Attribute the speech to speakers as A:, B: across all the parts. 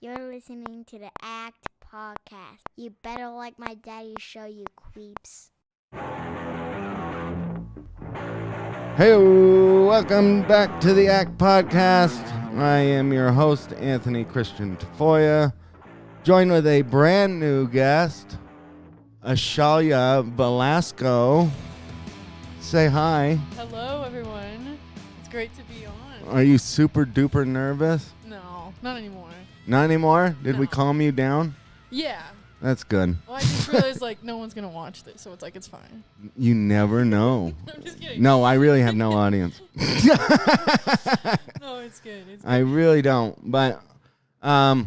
A: You're listening to the ACT podcast. You better like my daddy's show, you creeps.
B: Hey, welcome back to the ACT podcast. I am your host, Anthony Christian Tafoya, joined with a brand new guest, Ashalia Velasco. Say hi.
C: Hello, everyone. It's great to be on.
B: Are you super duper nervous?
C: No, not anymore.
B: Not anymore? Did we
C: No.
B: calm you down?
C: Yeah.
B: That's good.
C: Well, I just realized, no one's going to watch this, so it's fine.
B: You never know.
C: I'm just kidding.
B: No, I really have no audience.
C: No, it's good. It's good.
B: I really don't. But, well,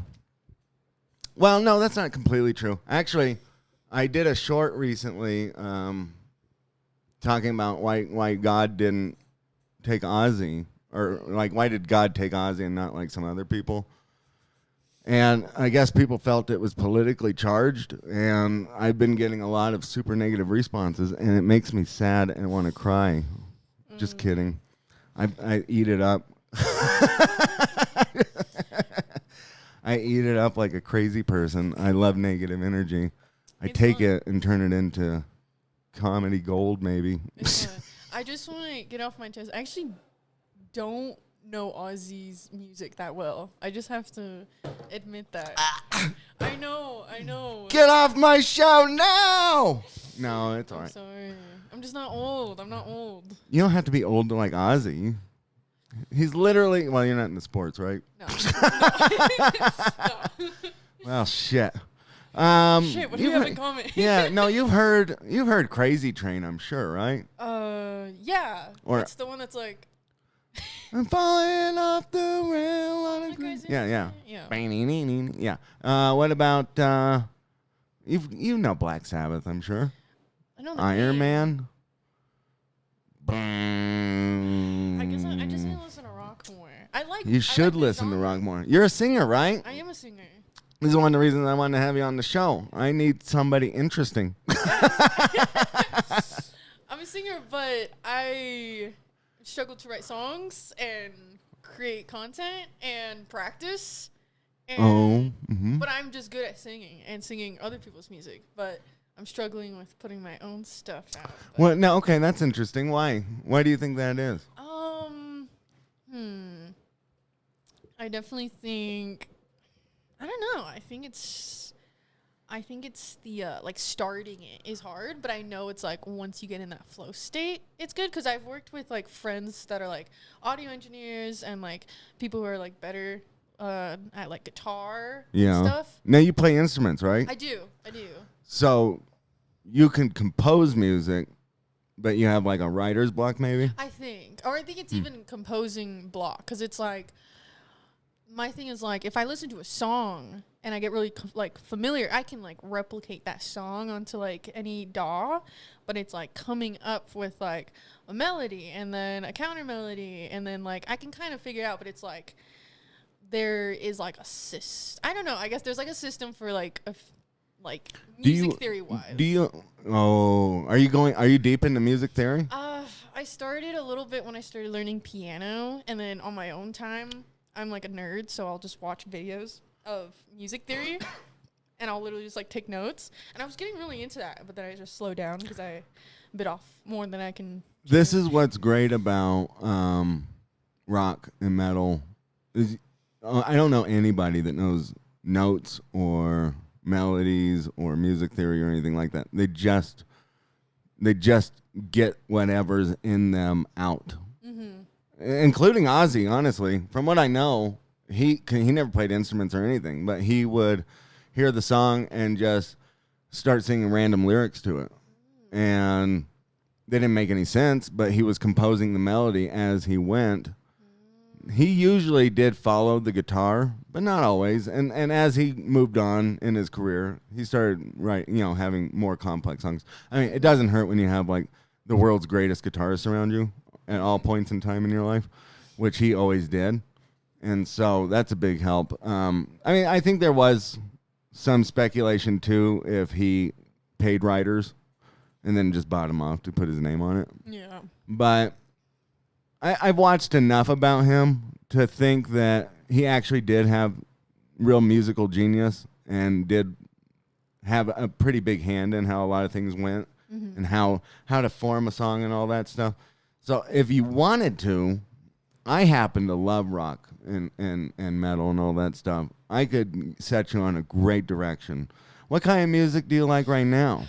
B: no, that's not completely true. Actually, I did a short recently talking about why God didn't take Ozzy, or why did God take Ozzy and not some other people. And I guess people felt it was politically charged, and I've been getting a lot of super negative responses, and it makes me sad and want to cry. Just kidding. I eat it up. I eat it up like a crazy person. I love negative energy. I
C: It's
B: take
C: fun.
B: it and turn it into comedy gold, maybe.
C: It's fun. I just want to get off my chest. I actually don't know Ozzy's music that well. I just have to admit that. I know.
B: Get off my show now! No, it's all
C: I'm
B: right.
C: sorry. I'm just not old. I'm not old.
B: You don't have to be old to like Ozzy. He's literally, well, you're not into sports, right?
C: No. No.
B: Well, shit.
C: Shit, what do you have
B: heard-
C: in common?
B: Yeah, no, you've heard Crazy Train, I'm sure, right?
C: Yeah.
B: Or-
C: It's the one that's like,
B: I'm falling off the rail on a
C: Crazy
B: Yeah.
C: Train.
B: Yeah. What about you know Black Sabbath, I'm sure.
C: I know the
B: Iron
C: name.
B: Man.
C: I guess I just need to listen to rock more.
B: You should listen to rock more. You're a singer, right?
C: I am a singer.
B: This is one of the reasons I wanted to have you on the show. I need somebody interesting.
C: I'm a singer, but I struggle to write songs and create content and practice. And, But I'm just good at singing and singing other people's music. But I'm struggling with putting my own stuff out.
B: Well, no, okay, that's interesting. Why? Why do you think that is?
C: I definitely think, I don't know. I think it's the starting it is hard, but I know it's once you get in that flow state, it's good because I've worked with friends that are audio engineers and people who are better at guitar
B: Yeah.
C: and stuff.
B: Now you play instruments, right?
C: I do.
B: So you can compose music, but you have a writer's block, maybe?
C: I think it's even composing block because it's my thing is if I listen to a song and I get really familiar, I can replicate that song onto any DAW, but it's coming up with a melody and then a counter melody and then I can kind of figure it out, but it's there is a system. I don't know. I guess there's a system for music theory wise.
B: Are you deep into music theory?
C: I started a little bit when I started learning piano, and then on my own time, I'm a nerd, so I'll just watch videos of music theory, and I'll literally just take notes. And I was getting really into that, but then I just slowed down because I bit off more than I can.
B: This is what's great about rock and metal. I don't know anybody that knows notes or melodies or music theory or anything like that. They just get whatever's in them out. Including Ozzy, honestly. From what I know, he never played instruments or anything, but he would hear the song and just start singing random lyrics to it. And they didn't make any sense, but he was composing the melody as he went. He usually did follow the guitar, but not always. And as he moved on in his career, he started having more complex songs. I mean, it doesn't hurt when you have the world's greatest guitarist around you at all points in time in your life, which he always did. And so that's a big help. I think there was some speculation too if he paid writers and then just bought them off to put his name on it.
C: Yeah.
B: But I've watched enough about him to think that he actually did have real musical genius and did have a pretty big hand in how a lot of things went and how to form a song and all that stuff. So if you wanted to, I happen to love rock and metal and all that stuff. I could set you on a great direction. What kind of music do you like right now?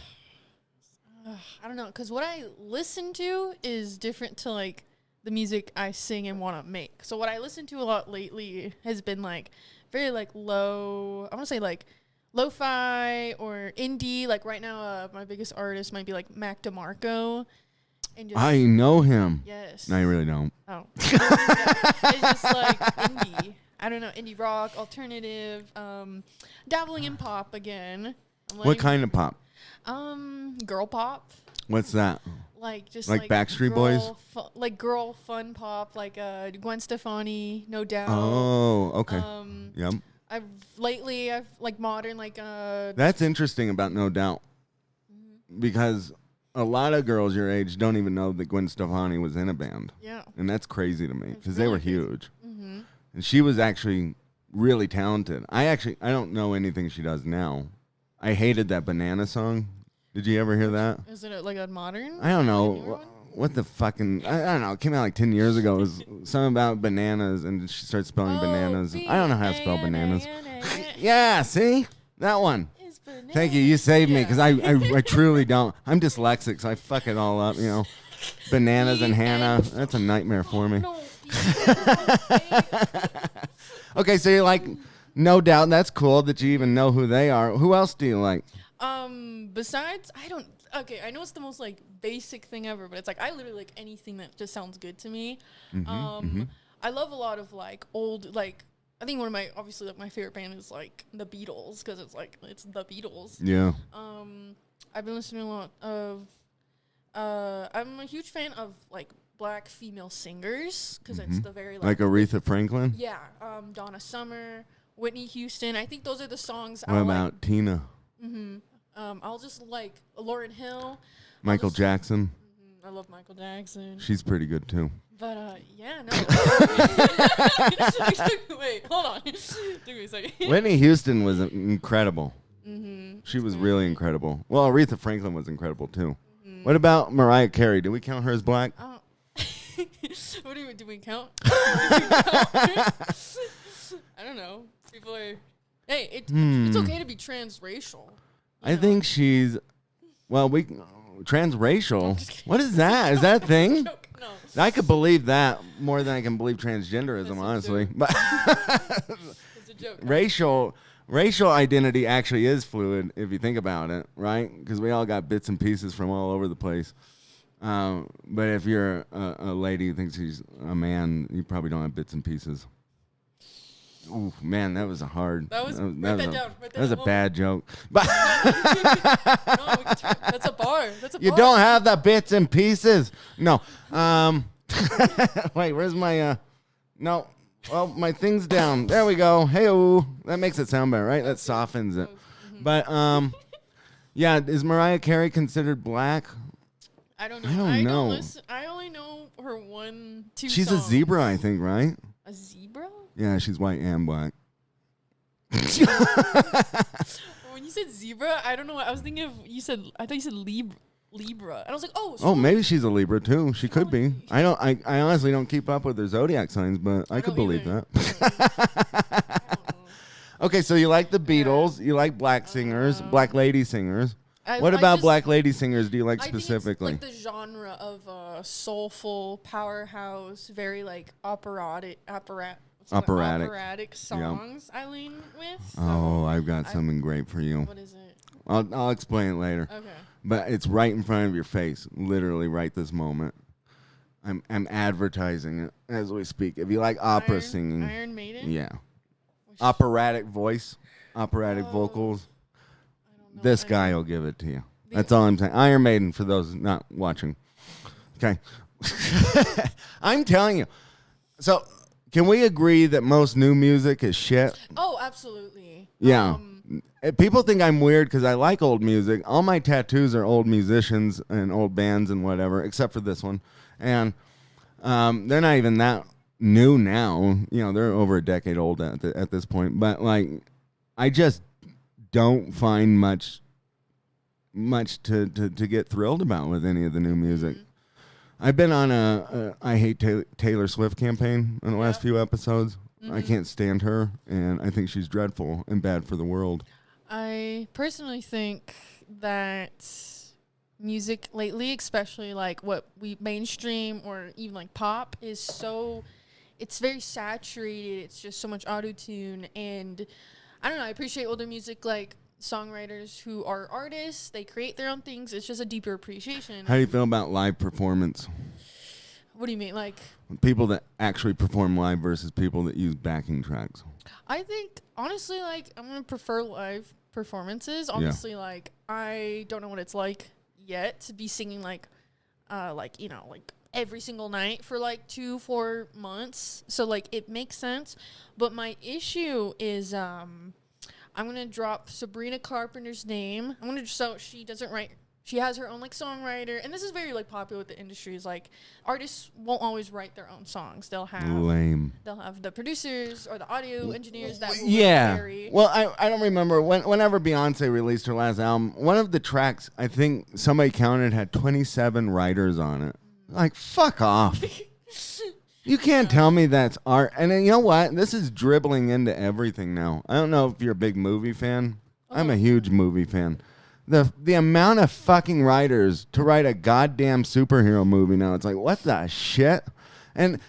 C: I don't know, because what I listen to is different to like the music I sing and want to make. So what I listen to a lot lately has been like very like low, I want to say like lo-fi or indie. Like right now, my biggest artist might be like Mac DeMarco. And just,
B: I know him.
C: yes.
B: No, you really don't.
C: Oh. It's just like indie. I don't know, indie rock, alternative, dabbling in pop again.
B: What kind of pop?
C: Girl pop.
B: What's that?
C: Like just
B: like Backstreet Boys?
C: Like girl fun pop, like Gwen Stefani, No Doubt.
B: Oh, okay. Yep.
C: I've like modern, like
B: That's interesting about No Doubt. Because a lot of girls your age don't even know that Gwen Stefani was in a band.
C: Yeah.
B: And that's crazy to me because
C: really
B: they were
C: crazy.
B: huge. And she was actually really talented. I don't know anything she does now. I hated that Banana song. Did you ever hear that?
C: Is it like a modern?
B: I don't
C: Like a newer
B: know.
C: one?
B: What the fucking... I don't know. It came out like 10 years ago. It was something about bananas, and she started spelling bananas. I don't know how to spell bananas. Yeah, see? That one. Thank you. You saved me because I truly don't. I'm dyslexic, so I fuck it all up, you know. Bananas and Hannah. That's a nightmare for me. Okay, so you like No Doubt. That's cool that you even know who they are. Who else do you like?
C: Besides, I know it's the most like basic thing ever, but it's like I literally like anything that just sounds good to me. I love a lot of like old, like I think one of my, obviously like my favorite band is like the Beatles, because it's the Beatles.
B: Yeah.
C: I've been listening to a lot of I'm a huge fan of like black female singers, because it's the very
B: Like Aretha Franklin?
C: yeah, Donna Summer, Whitney Houston. I think those are the songs.
B: What about Tina?
C: I'll just like Lauryn Hill,
B: Michael Jackson?
C: I love Michael Jackson.
B: She's pretty good too.
C: But yeah, no. Wait, hold on. Took me a second.
B: Whitney Houston was incredible. She was really incredible. Well, Aretha Franklin was incredible too. What about Mariah Carey? Do we count her as black?
C: What do we count? I don't know. People are. Hey, it's okay to be transracial.
B: I think she's. Well, transracial. What is that? Is that a thing?
C: No.
B: I could believe that more than I can believe transgenderism, honestly. But
C: It's a joke.
B: racial identity actually is fluid if you think about it, right? Because we all got bits and pieces from all over the place. But if you're a lady who thinks she's a man, you probably don't have bits and pieces. Ooh, man, that was a hard.
C: That was write that down. Write
B: That was a
C: down.
B: bad joke. But
C: No, that's a bar. That's a bar.
B: you don't have the bits and pieces. No. Wait, where's my no. Well, my thing's down. There we go. Hey-oh. That makes it sound better, right? That softens it. But yeah, is Mariah Carey considered black?
C: I don't know.
B: I don't know.
C: Listen. I only know her two
B: She's
C: songs.
B: a zebra, I think, right?
C: A zebra?
B: Yeah, she's white and black.
C: When you said zebra, I don't know. I was thinking of I thought you said Libra, and I was like, oh.
B: Oh, maybe she's a Libra too. She could be. I honestly don't keep up with her zodiac signs, but I could believe
C: either.
B: that. Okay, so you like the Beatles, you like black singers, black lady singers. What about black lady singers do you like specifically?
C: I think it's like the genre of soulful powerhouse, very like operatic songs. I lean with. So
B: Oh, I've got something great for you.
C: what is it?
B: I'll explain it later.
C: Okay.
B: But it's right in front of your face, literally right this moment. I'm advertising it as we speak. If you like opera singing,
C: Iron Maiden.
B: yeah, operatic voice, operatic vocals.
C: I don't know.
B: This guy will give it to you. That's all I'm saying. Iron Maiden, for those not watching. Okay. I'm telling you. So, can we agree that most new music is shit?
C: Oh, absolutely.
B: Yeah. People think I'm weird because I like old music. All my tattoos are old musicians and old bands and whatever, except for this one. And they're not even that new now. You know, they're over a decade old at this point. But, like, I just don't find much to get thrilled about with any of the new music. I've been on a I hate Taylor Swift campaign in the last few episodes. I can't stand her, and I think she's dreadful and bad for the world.
C: I personally think that music lately, especially like what we mainstream or even like pop, is so, it's very saturated. It's just so much auto-tune, and I don't know, I appreciate older music, like songwriters who are artists, they create their own things. It's just a deeper appreciation.
B: How do you feel about live performance?
C: What do you mean? Like
B: people that actually perform live versus people that use backing tracks?
C: I think honestly, like I'm gonna prefer live performances. Honestly, like I don't know what it's like yet to be singing like you know, like every single night for like 2-4 months. So like it makes sense. But my issue is I'm gonna drop Sabrina Carpenter's name. So she doesn't write. She has her own like songwriter, and this is very like popular with the industry. Is like artists won't always write their own songs. They'll have They'll have the producers or the audio engineers that will vary.
B: Well, I don't remember whenever Beyonce released her last album. One of the tracks I think somebody counted had 27 writers on it. Like fuck off. You can't tell me that's art. And then, you know what? This is dribbling into everything now. I don't know if you're a big movie fan. I'm a huge movie fan. The amount of fucking writers to write a goddamn superhero movie now, it's like, what the shit? And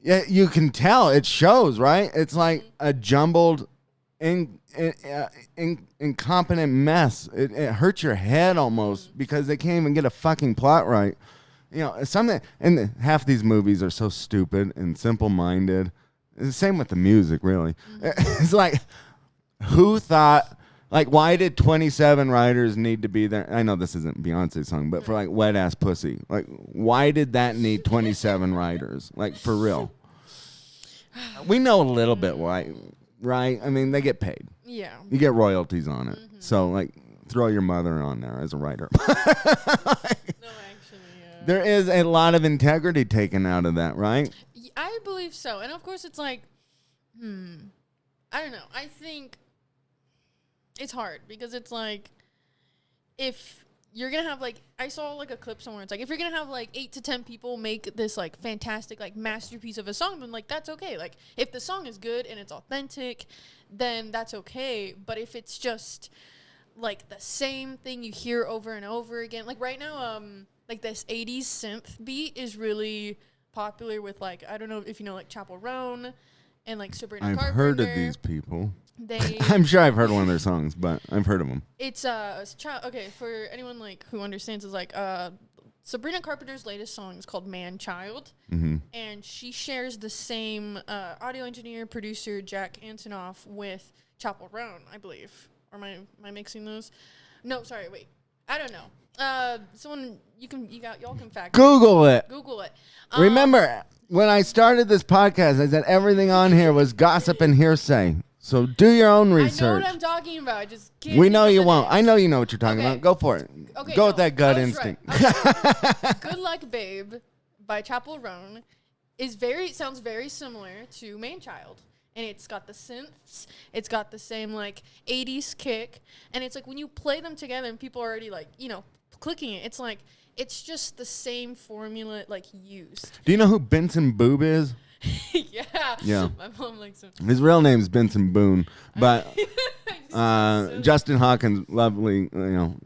B: yeah, you can tell. It shows, right? It's like a jumbled, incompetent mess. It hurts your head almost because they can't even get a fucking plot right. You know, something, and half these movies are so stupid and simple-minded. It's the same with the music, really. It's like, who thought, like, why did 27 writers need to be there? I know this isn't Beyonce's song, but for, like, Wet Ass Pussy. Like, why did that need 27 writers? Like, for real. We know a little bit why, right? I mean, they get paid.
C: Yeah.
B: You get royalties on it. So, like, throw your mother on there as a writer. There is a lot of integrity taken out of that, right?
C: I believe so. And of course it's like, I don't know. I think it's hard because it's like, if you're going to have like, I saw like a clip somewhere. It's like, if you're going to have like 8 to 10 people make this like fantastic, like masterpiece of a song, then like, that's okay. Like if the song is good and it's authentic, then that's okay. But if it's just like the same thing you hear over and over again, like right now, like this 80s synth beat is really popular with like, I don't know if you know like Chapel Roan and like Sabrina Carpenter.
B: I've heard of these people. I'm sure I've heard one of their songs, but I've heard of them.
C: It's okay, for anyone like who understands, is like Sabrina Carpenter's latest song is called Man Child, and she shares the same audio engineer producer Jack Antonoff with Chapel Roan, I believe. Or am I mixing those? No, sorry, wait. I don't know. Someone y'all can fact
B: Google it.
C: Google it.
B: Remember, when I started this podcast, I said everything on here was gossip and hearsay. So do your own research.
C: I know what I'm talking about. I just can't.
B: We know you won't. I know you know what you're talking about. Go for it.
C: Okay,
B: Go with that gut instinct.
C: Right. Good Luck Babe by Chapel Roan sounds very similar to Man Child. And it's got the synths, it's got the same like 80s kick, and it's like when you play them together and people are already like, you know, clicking it, it's like it's just the same formula like used.
B: Do you know who Benson Boob is?
C: Yeah. My mom likes him.
B: His real name's Benson Boone, but Justin Hawkins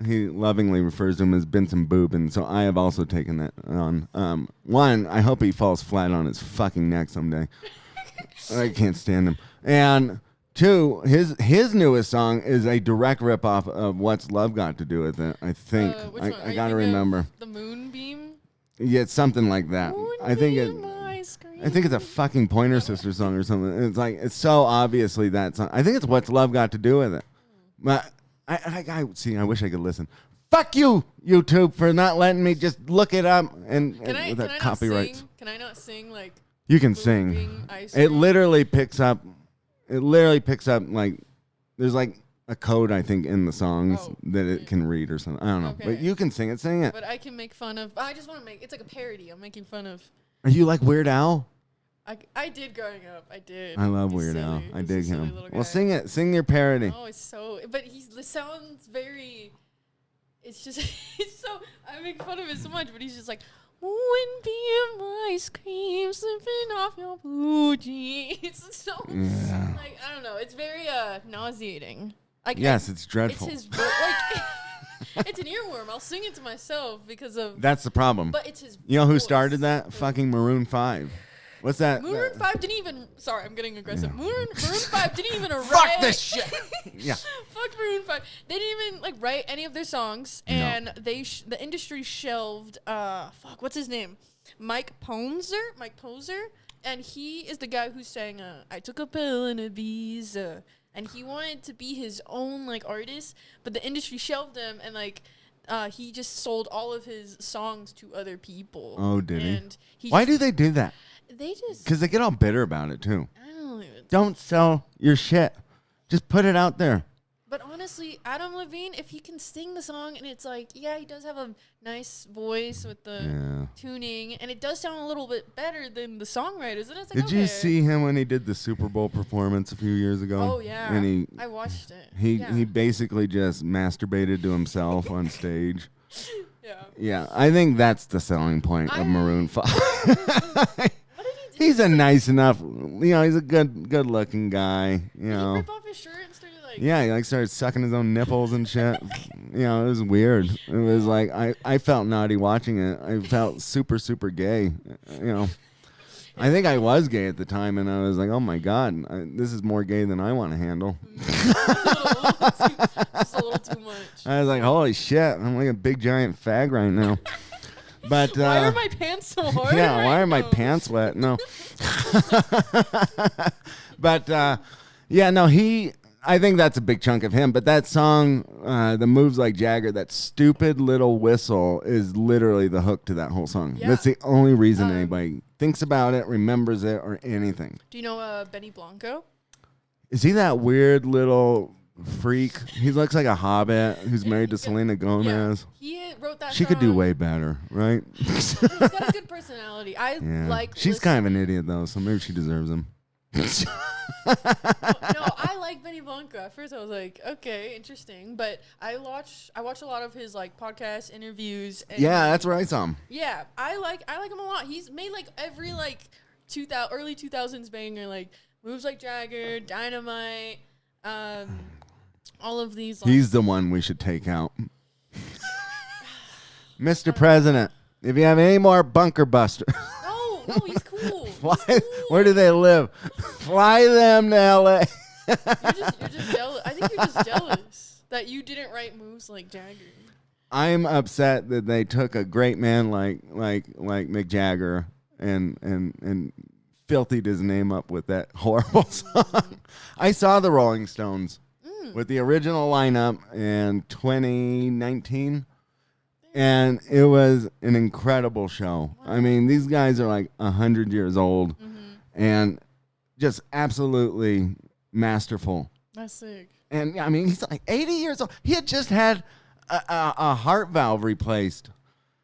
B: he lovingly refers to him as Benson Boob, and so I have also taken that on. One, I hope he falls flat on his fucking neck someday. I can't stand him. And two, his newest song is a direct ripoff of What's Love Got to Do with It, I think. I gotta remember.
C: The Moonbeam?
B: Yeah, it's something like that. I think it's a fucking Pointer Sisters song or something. It's like, it's so obviously that song. I think it's What's Love Got to Do with It. But I wish I could listen. Fuck you, YouTube, for not letting me just look it up and without copyrights.
C: Can I not sing like?
B: You can sing. It literally picks up like there's like a code I think in the songs that it can read or something. I don't know. Okay. But you can sing it.
C: But I can make fun of. I just want to it's like a parody. I'm making fun of.
B: Are you like Weird Al?
C: I did growing up. I did.
B: I love
C: He's
B: Weird Al.
C: silly.
B: I
C: He's a
B: dig
C: silly
B: him.
C: little
B: Well,
C: guy.
B: sing it. Sing your parody.
C: Oh, it's so. But it sounds very. It's just. It's so. I make fun of it so much, but he's just like, wouldn't be ice cream slipping off your blue jeans. It's so.
B: Yeah.
C: Like, I don't know. It's very nauseating. Like,
B: Yes, it's dreadful.
C: It's his like. It's an earworm. I'll sing it to myself because of.
B: That's the problem.
C: But it's his.
B: You know who
C: voice.
B: started that? Fucking Maroon 5. What's that?
C: Maroon 5 didn't even. Sorry, I'm getting aggressive.
B: Yeah.
C: Maroon 5 didn't even write.
B: Fuck this shit. Yeah.
C: Fuck Maroon 5. They didn't even like write any of their songs, and the industry shelved. What's his name? Mike Poser, and he is the guy who sang "I Took a Pill and a Visa," and he wanted to be his own like artist, but the industry shelved him, and like. He just sold all of his songs to other people.
B: Oh, did he?
C: And
B: Why do they do that?
C: they just?
B: Because they get all bitter about it, too.
C: I don't even.
B: Don't sell your shit. Just put it out there.
C: But honestly, Adam Levine, if he can sing the song, and it's like, yeah, he does have a nice voice with the tuning, and it does sound a little bit better than the songwriters. And it's like,
B: Did you see him when he did the Super Bowl performance a few years ago?
C: Oh yeah,
B: And
C: I watched it.
B: he basically just masturbated to himself on stage.
C: Yeah.
B: Yeah, I think that's the selling point of Maroon 5.
C: What did he do?
B: He's a nice enough, he's a good looking guy,
C: Did he rip off his shirt and started like?
B: Yeah, he like started sucking his own nipples and shit. It was weird. It was like I felt naughty watching it. I felt super, super gay. I think I was gay at the time, and I was like, oh my God, this is more gay than I want to handle.
C: Just a little too much.
B: I was like, holy shit, I'm like a big giant fag right now. But
C: why are my pants so hard?
B: yeah,
C: right
B: why are my
C: now?
B: pants wet? No. But yeah, no, I think that's a big chunk of him. But that song, the Moves Like Jagger, that stupid little whistle is literally the hook to that whole song.
C: Yeah.
B: That's the only reason anybody thinks about it, remembers it, or anything.
C: Do you know Benny Blanco?
B: Is he that weird little freak? He looks like a hobbit who's married to Selena Gomez.
C: Yeah. He wrote that
B: She
C: song.
B: could do way better, right?
C: He's got a good personality. I
B: Yeah.
C: like.
B: She's kind of an idiot though, so maybe she deserves him.
C: No, I like Benny Blanco. At first, I was like, okay, interesting. But I watch a lot of his like podcast interviews. And
B: Yeah, that's where I saw him.
C: Yeah, I like him a lot. He's made like every like early 2000s banger, like Moves Like Jagger, Dynamite, all of these. Like,
B: He's the one we should take out. Mr. President, if you have any more bunker busters,
C: no, he's cool.
B: fly,
C: He's cool.
B: where do they live? Fly them to L.A.
C: You're just jealous. I think you're just jealous that you didn't write Moves Like Jagger.
B: I'm upset that they took a great man like Mick Jagger and filthied his name up with that horrible song. I saw the Rolling Stones with the original lineup in 2019. And it was an incredible show. Wow. I mean, these guys are like 100 years old and just absolutely masterful.
C: That's sick.
B: And I mean, he's like 80 years old. He had just had a heart valve replaced.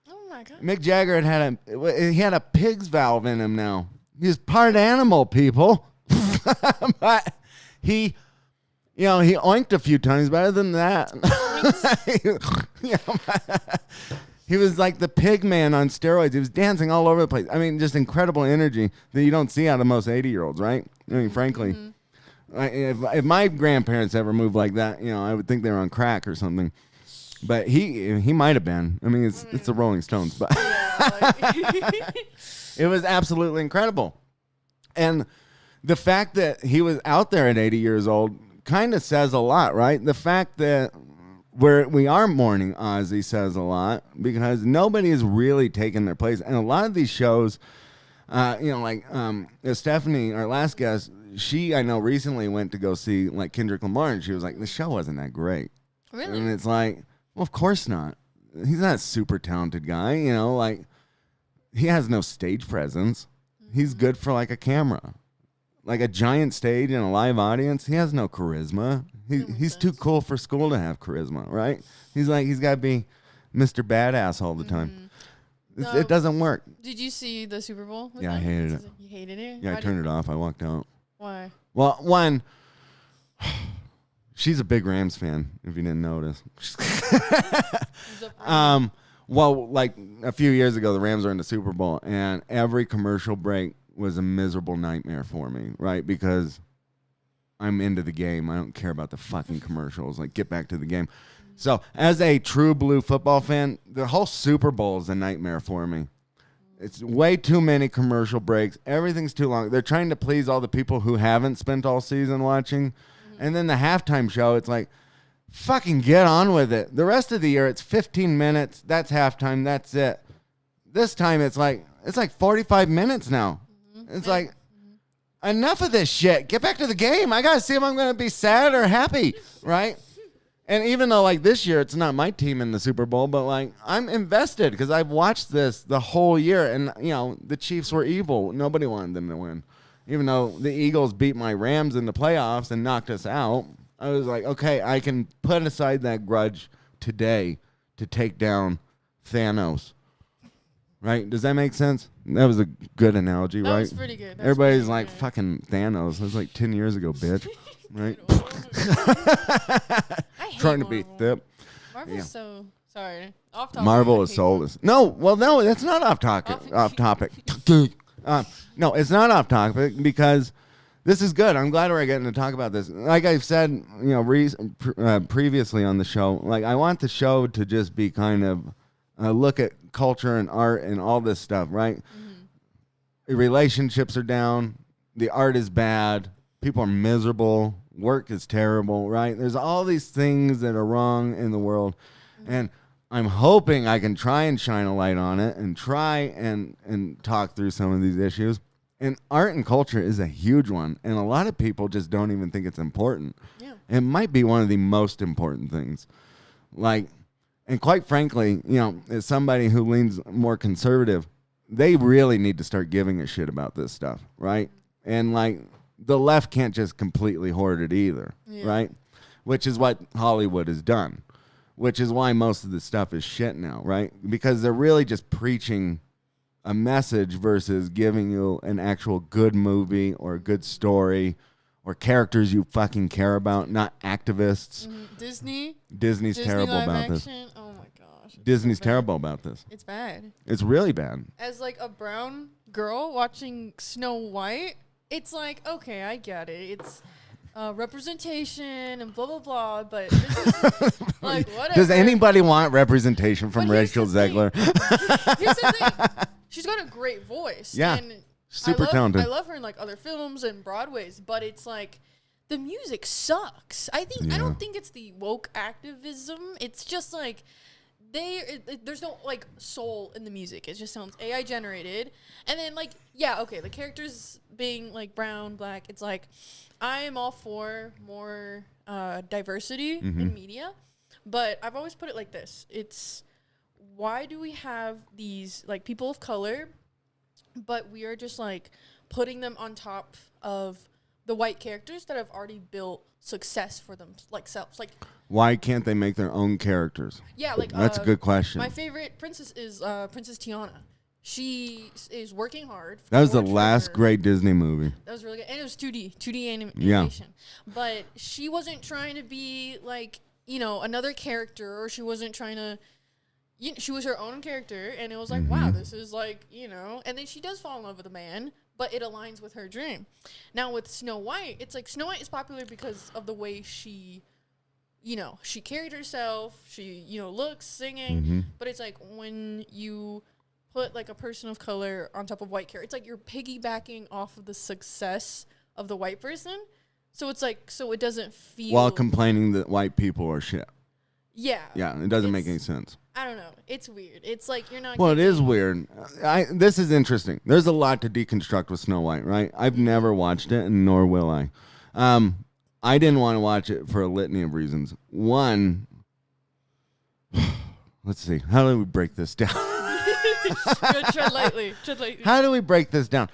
C: Oh my God.
B: Mick Jagger he had a pig's valve in him now. He's part animal, people. But he oinked a few times. Better than that. He was like the pig man on steroids. He was dancing all over the place. I mean, just incredible energy that you don't see out of most 80-year-olds, right? I mean, frankly, if my grandparents ever moved like that, I would think they were on crack or something. But he might have been. I mean, it's the Rolling Stones, but it was absolutely incredible. And the fact that he was out there at 80 years old kind of says a lot, right? The fact that we are mourning Ozzy says a lot because nobody is really taking their place. And a lot of these shows, like Stephanie, our last guest, she, I know, recently went to go see like Kendrick Lamar, and she was like, the show wasn't that great.
C: Really?
B: And it's like, well, of course not. He's not a super talented guy, like he has no stage presence. He's good for like a camera. Like a giant stage and a live audience, he has no charisma. He's too cool for school to have charisma, right? He's got to be Mr. Badass all the time. It doesn't work.
C: Did you see the Super Bowl?
B: Yeah, I hated it.
C: You hated it?
B: Yeah, I turned it off. I walked out.
C: Why?
B: Well, one, she's a big Rams fan, if you didn't notice. Well, like a few years ago, the Rams were in the Super Bowl, and every commercial break was a miserable nightmare for me, right? Because I'm into the game. I don't care about the fucking commercials. Like, get back to the game. So, as a true blue football fan, the whole Super Bowl is a nightmare for me. It's way too many commercial breaks. Everything's too long. They're trying to please all the people who haven't spent all season watching. And then the halftime show, it's like, fucking get on with it. The rest of the year, it's 15 minutes. That's halftime. That's it. This time, it's like 45 minutes now. It's like, enough of this shit. Get back to the game. I got to see if I'm going to be sad or happy, right? And even though, like, this year, it's not my team in the Super Bowl, but, like, I'm invested because I've watched this the whole year. And, you know, the Chiefs were evil. Nobody wanted them to win. Even though the Eagles beat my Rams in the playoffs and knocked us out, I was like, okay, I can put aside that grudge today to take down Thanos. Right? Does that make sense? That was a good analogy,
C: That
B: right?
C: was pretty good.
B: Everybody's like, fucking Thanos. That was like 10 years ago, bitch. Right?
C: I hate
B: Trying to be
C: Marvel.
B: thip.
C: Marvel's so sorry. Off topic.
B: Marvel
C: I
B: is
C: hate
B: soulless. No, that's not off topic. Off topic. No, it's not off topic because this is good. I'm glad we're getting to talk about this. Like I've said, you know, previously on the show, like I want the show to just be kind of a look at culture and art and all this stuff, right? Mm-hmm. Relationships are down. The art is bad. People are miserable. Work is terrible, right? There's all these things that are wrong in the world. Mm-hmm. And I'm hoping I can try and shine a light on it and try and talk through some of these issues. And art and culture is a huge one. And a lot of people just don't even think it's important. Yeah. It might be one of the most important things. Like, and quite frankly, you know, as somebody who leans more conservative, they really need to start giving a shit about this stuff, right? And, like, the left can't just completely hoard it either, right? Which is what Hollywood has done, which is why most of this stuff is shit now, right? Because they're really just preaching a message versus giving you an actual good movie or a good story or characters you fucking care about, not activists.
C: Mm-hmm.
B: Disney's terrible
C: live
B: about
C: action.
B: this.
C: Oh my gosh.
B: Disney's terrible about this.
C: It's bad.
B: It's really bad.
C: As like a brown girl watching Snow White, it's like, okay, I get it. It's representation and blah blah blah, but this is like whatever.
B: Does anybody want representation from
C: But here's
B: Rachel
C: the thing.
B: Zegler?
C: Here's the thing. She's got a great voice.
B: Yeah.
C: And
B: Super talented.
C: I love her in like other films and Broadways, but it's like the music sucks. I don't think it's the woke activism. It's just like there's no like soul in the music. It just sounds AI generated. And then like the characters being like brown, black, it's like I am all for more diversity in media, but I've always put it like this. It's why do we have these like people of color, but we are just like putting them on top of the white characters that have already built success for them like selves. Like,
B: why can't they make their own characters?
C: Yeah, like
B: that's a good question.
C: My favorite princess is Princess Tiana. She is working hard.
B: That was the last great Disney movie.
C: That was really good, and it was 2D animation.
B: Yeah.
C: But she wasn't trying to be like another character, or she wasn't trying to. She was her own character, and it was like, wow, this is like, And then she does fall in love with a man, but it aligns with her dream. Now with Snow White, it's like Snow White is popular because of the way she, she carried herself. She, looks, singing. But it's like when you put like a person of color on top of white character, it's like you're piggybacking off of the success of the white person. So it's like, so it doesn't feel.
B: While complaining that white people are shit.
C: Yeah.
B: Yeah, it doesn't make any sense.
C: I don't know. It's weird. It's like you're not.
B: Well, it is weird. This is interesting. There's a lot to deconstruct with Snow White, right? I've never watched it, and nor will I. I didn't want to watch it for a litany of reasons. One, let's see. How do we break this down?
C: Tread lightly.
B: How do we break this down?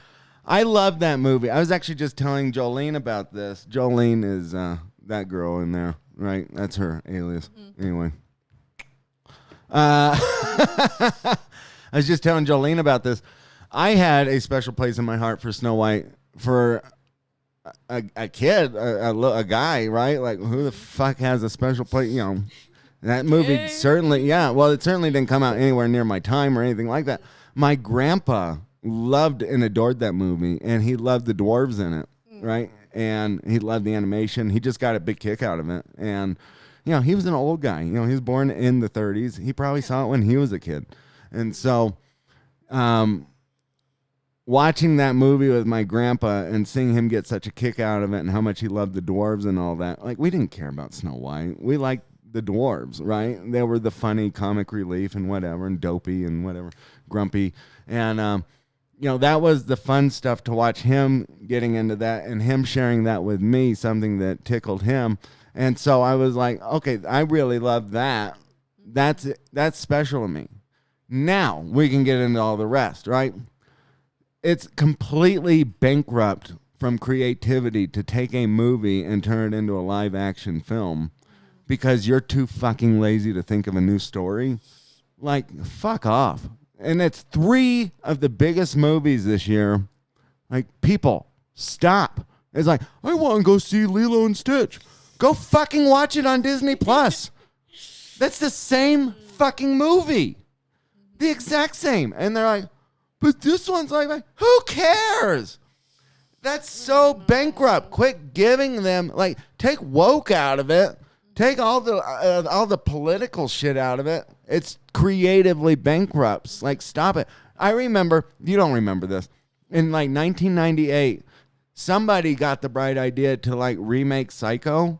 B: I love that movie. I was actually just telling Jolene about this. Jolene is that girl in there, right? That's her alias. Anyway. I was just telling Jolene about this. I had a special place in my heart for Snow White for a kid, a guy, right? Like, who the fuck has a special place? You know, that movie certainly, well, it certainly didn't come out anywhere near my time or anything like that. My grandpa loved and adored that movie, and he loved the dwarves in it, right? And he loved the animation. He just got a big kick out of it. And, you know, he was an old guy. You know, he was born in the 30s. He probably saw it when he was a kid. And so, watching that movie with my grandpa and seeing him get such a kick out of it and how much he loved the dwarves and all that, like, we didn't care about Snow White. We liked the dwarves, right? They were the funny comic relief and whatever, and dopey and whatever, grumpy. And, you know, that was the fun stuff to watch him getting into that and him sharing that with me, something that tickled him. And so I was like, okay, I really love that. That's special to me. Now we can get into all the rest, right? It's completely bankrupt from creativity to take a movie and turn it into a live action film because you're too fucking lazy to think of a new story. Like, fuck off. And it's 3 of the biggest movies this year. Like, people, stop. It's like, I want to go see Lilo and Stitch. Go fucking watch it on Disney Plus. That's the same fucking movie. The exact same. And they're like, but this one's like, who cares? That's so bankrupt. Quit giving them, like, take woke out of it. Take all the political shit out of it. It's creatively bankrupts. Like, stop it. I remember, you don't remember this, in like 1998, somebody got the bright idea to like remake Psycho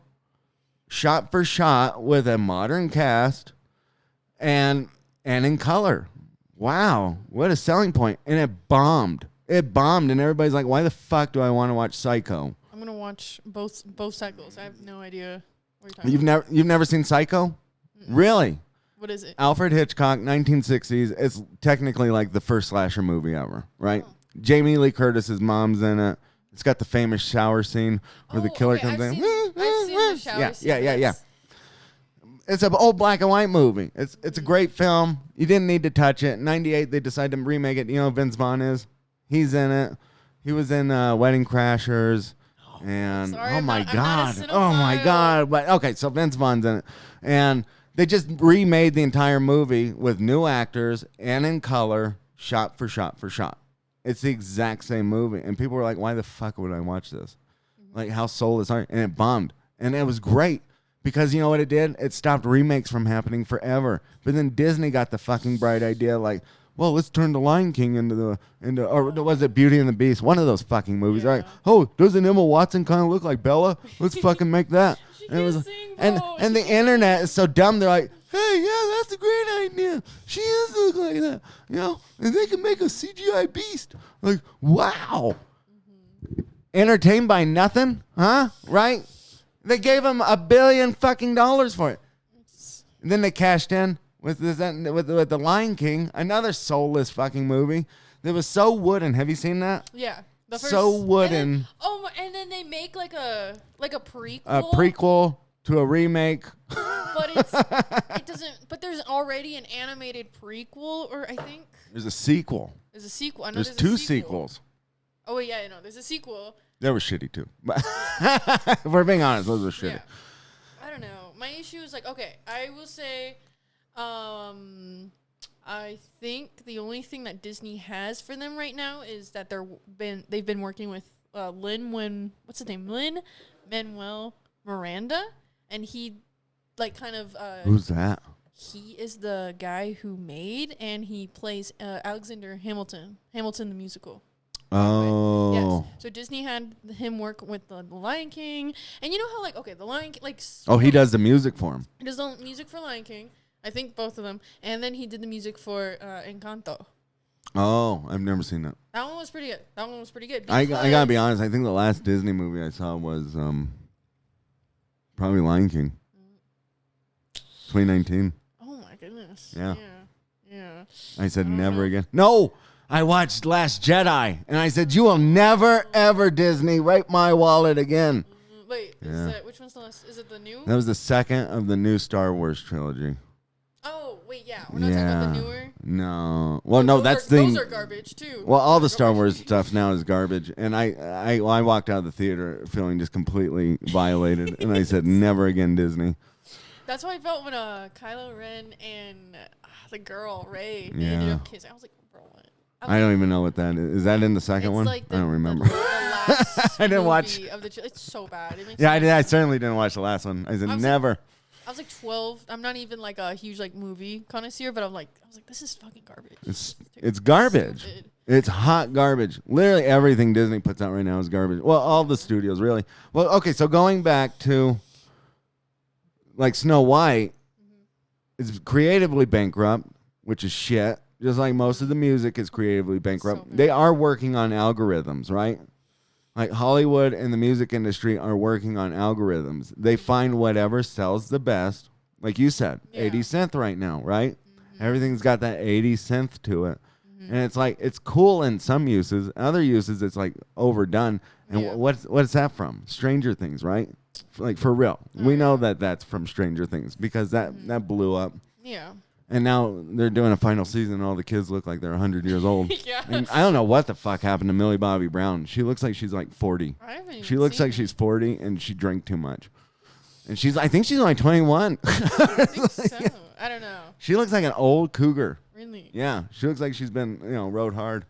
B: shot for shot with a modern cast and in color. Wow, what a selling point. And it bombed. It bombed, and everybody's like, why the fuck do I want to watch Psycho?
C: I'm going to watch both cycles. I have no idea what you're talking about.
B: You've never seen Psycho? Really?
C: What is it?
B: Alfred Hitchcock, 1960s. It's technically like the first slasher movie ever, right? Oh. Jamie Lee Curtis's mom's in it. It's got the famous shower scene where the killer comes in.
C: I've seen the shower scene.
B: Yeah. It's an old black and white movie. It's a great film. You didn't need to touch it. In 98, they decided to remake it. You know who Vince Vaughn is? He's in it. He was in Wedding Crashers. And oh my God. But okay, so Vince Vaughn's in it. And they just remade the entire movie with new actors and in color, shot for shot for shot. It's the exact same movie. And people were like, why the fuck would I watch this? Like, how soulless are you? And it bombed. And it was great. Because you know what it did? It stopped remakes from happening forever. But then Disney got the fucking bright idea, like, well, let's turn The Lion King into or was it Beauty and the Beast? One of those fucking movies. Yeah. Right? Oh, doesn't Emma Watson kind of look like Bella? Let's fucking make that. And it was, and the internet is so dumb. They're like, hey, yeah, that's a great idea. She is look like that, you know. And they can make a CGI beast. Like, wow. Mm-hmm. Entertained by nothing, huh? Right? They gave him $1 billion fucking dollars for it. And then they cashed in with the Lion King, another soulless fucking movie that was so wooden. Have you seen that?
C: Yeah.
B: So wooden.
C: And then they make like a prequel.
B: A prequel to a remake.
C: But it doesn't. But there's already an animated prequel, or I think
B: there's a sequel.
C: There's a sequel. I know
B: there's 2 sequels.
C: Oh yeah, I know. There's a sequel.
B: They were shitty too. But if we're being honest, those were shitty.
C: Yeah. I don't know. My issue is like, okay, I will say, I think the only thing that Disney has for them right now is that they've been working with what's his name? Lin-Manuel Miranda, and he like kind of
B: who's that?
C: He is the guy who made and he plays Alexander Hamilton the musical.
B: Oh.
C: Yes. So Disney had him work with the Lion King. And you know how, like, okay, the Lion King, like...
B: Oh, he does the music for him.
C: He does the music for Lion King. I think both of them. And then he did the music for Encanto.
B: Oh, I've never seen that.
C: That one was pretty good.
B: I gotta be honest. I think the last Disney movie I saw was probably Lion King. 2019.
C: Oh, my goodness.
B: Yeah. I said
C: know.
B: never again. No! I watched Last Jedi, and I said, you will never, ever, Disney, rape my wallet again.
C: Wait, which one's the last? Is it the new?
B: That was the second of the new Star Wars trilogy.
C: Oh, wait. Wait, yeah, we're not talking about the newer.
B: No. Well, no,
C: Those are garbage too.
B: Well, all the Star Wars stuff now is garbage, and I walked out of the theater feeling just completely violated, and I said, never again, Disney.
C: That's how I felt when Kylo Ren and the girl Rey ended up kissing. I was like, bro, what?
B: I don't even know what that is. Is that in the second one?
C: Like
B: I don't remember.
C: The last
B: I didn't watch.
C: of the it's so bad. It makes
B: I certainly didn't watch the last one. I said never.
C: I was like 12. I'm not even like a huge like movie connoisseur, but I was like, this is fucking garbage.
B: It's garbage.
C: Stupid.
B: It's hot garbage. Literally everything Disney puts out right now is garbage. Well, all the studios really. Well, okay, so going back to like Snow White, is creatively bankrupt, which is shit. Just like most of the music is creatively bankrupt.
C: So
B: they are working on algorithms, right? Like Hollywood and the music industry are working on algorithms. They find whatever sells the best. Like you said, 80 synth right now, right? Mm-hmm. Everything's got that 80 synth to it. Mm-hmm. And it's like, it's cool in some uses. Other uses, it's like overdone. And what's that from? Stranger Things, right? Like for real. We know that that's from Stranger Things because that blew up.
C: Yeah. And
B: now they're doing a final season and all the kids look like they're 100 years old.
C: Yeah.
B: And I don't know what the fuck happened to Millie Bobby Brown. She looks like she's like 40. She looks like she's 40 and she drank too much. And I think she's only 21.
C: I think so. I don't know.
B: She looks like an old cougar.
C: Really?
B: Yeah. She looks like she's been, rode hard.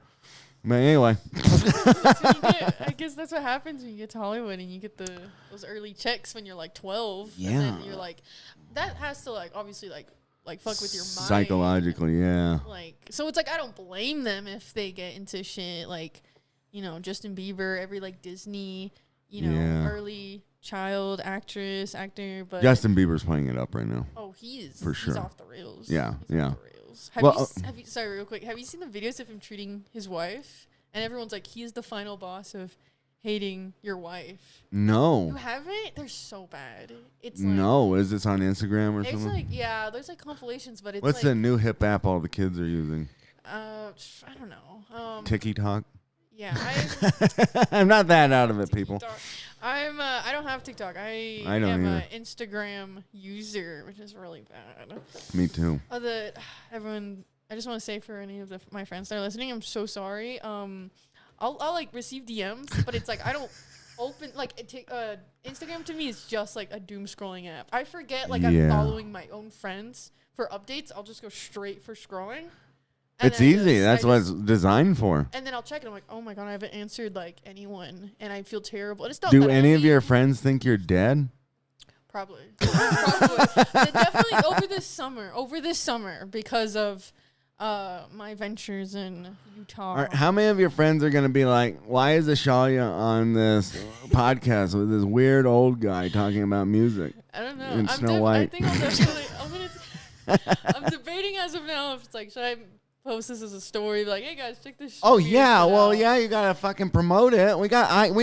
B: But anyway.
C: I guess that's what happens when you get to Hollywood and you get those early checks when you're like 12.
B: Yeah.
C: And then you're like, that has to like, obviously like fuck with your mind.
B: Psychologically, yeah.
C: Like, so it's like, I don't blame them if they get into shit like, Justin Bieber, every like Disney, early child actor, but
B: Justin Bieber's playing it up right now.
C: Oh, he is.
B: For sure.
C: He's off the rails.
B: Yeah, yeah.
C: Off the rails. Have you sorry, real quick, have you seen the videos of him treating his wife? And everyone's like, he's the final boss of hating your wife.
B: No.
C: You haven't? They're so bad. It's like,
B: no. Is this on Instagram or something?
C: Like, yeah, there's like compilations, but it's
B: what's the new hip app all the kids are using?
C: I don't know.
B: TikTok.
C: Yeah,
B: I'm not that out of it, people.
C: I don't have TikTok. I
B: don't
C: am
B: either.
C: an Instagram user, which is really bad.
B: Me too.
C: Everyone, I just want to say for any of my friends that are listening, I'm so sorry. I'll like receive DMs, but it's like I don't open like Instagram to me is just like a doom scrolling app. I forget like I'm following my own friends for updates. I'll just go straight for scrolling.
B: It's easy. That's what it's designed for.
C: And then I'll check and I'm like, oh my God, I haven't answered like anyone and I feel terrible. And it's not
B: Do any of your friends think you're dead?
C: Probably. Definitely over this summer because of my ventures in Utah.
B: Right, how many of your friends are going to be like, why is Ashalia on this podcast with this weird old guy talking about music?
C: I don't know.
B: And Snow White.
C: I think I'll definitely, I'm debating as of now if it's like, should I post this as a story, like, hey guys, check this shit.
B: Oh yeah, well yeah, you gotta fucking promote it. We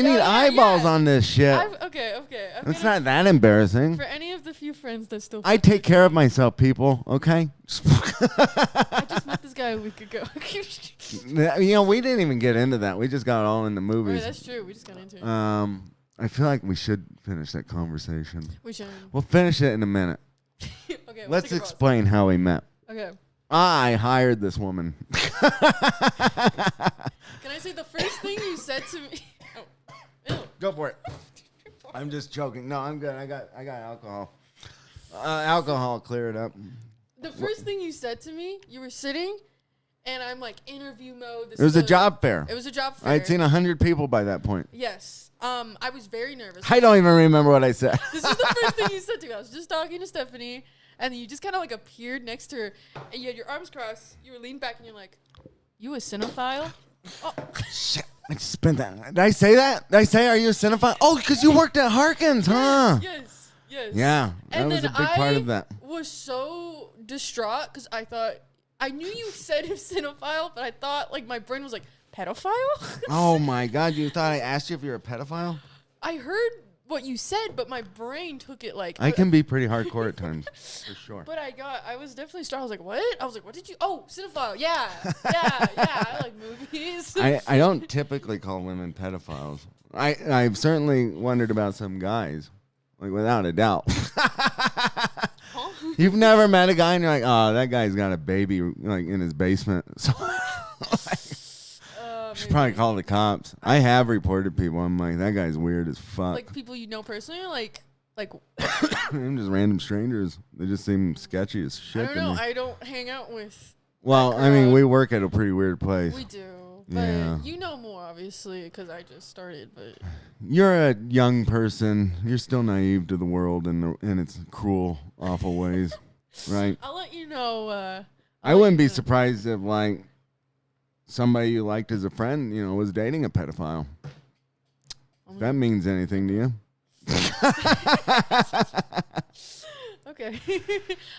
B: need eyeballs on this shit.
C: Okay.
B: It's not that embarrassing.
C: For any of the few friends that still,
B: I take care of myself, people. Okay.
C: I just met this guy a week ago.
B: We didn't even get into that. We just got all into movies.
C: Right, that's true. We just got into it.
B: I feel like we should finish that conversation.
C: We should.
B: We'll finish it in a minute.
C: Okay.
B: Let's explain how we met.
C: Okay.
B: I hired this woman.
C: Can I say the first thing you said to me? Oh. Ew.
B: Go for it. I'm just joking. No, I'm good. I got alcohol. Alcohol, clear it up.
C: The first thing you said to me, you were sitting, and I'm like interview mode.
B: It was a job fair.
C: It was a job fair.
B: I'd seen 100 people by that point.
C: Yes. I was very nervous.
B: I don't even remember what I said.
C: This is the first thing you said to me. I was just talking to Stephanie. And you just kind of like appeared next to her, and you had your arms crossed. You were leaned back, and you're like, "You a cinephile?" Oh.
B: Shit! I just spent that. Did I say that? Did I say, "Are you a cinephile?" Oh, because you worked at Harkins, huh?
C: Yes.
B: Yeah, that was a big part of that.
C: I was so distraught because I knew you said cinephile, but I thought like my brain was like pedophile.
B: Oh my God! You thought I asked you if you're a pedophile?
C: I heard what you said, but my brain took it like
B: I can be pretty hardcore at times, for sure.
C: But I was definitely startled. I was like, what? I was like, what did you? Oh, cinephile. Yeah. I like movies.
B: I don't typically call women pedophiles. I've certainly wondered about some guys, like without a doubt.
C: Huh?
B: You've never met a guy and you're like, oh, that guy's got a baby like in his basement. So should probably call the cops. I have reported people. I'm like, that guy's weird as fuck.
C: Like people you know personally, or like
B: I'm just random strangers. They just seem sketchy as shit.
C: I don't
B: to
C: know.
B: me.
C: I don't hang out with.
B: Well, I mean, we work at a pretty weird place.
C: We do, but
B: Yeah.
C: you know more obviously because I just started. But
B: You're a young person. You're still naive to the world and its cruel, awful ways, right?
C: I'll let you know.
B: I wouldn't be surprised if like somebody you liked as a friend, was dating a pedophile. If that means anything to you.
C: Okay.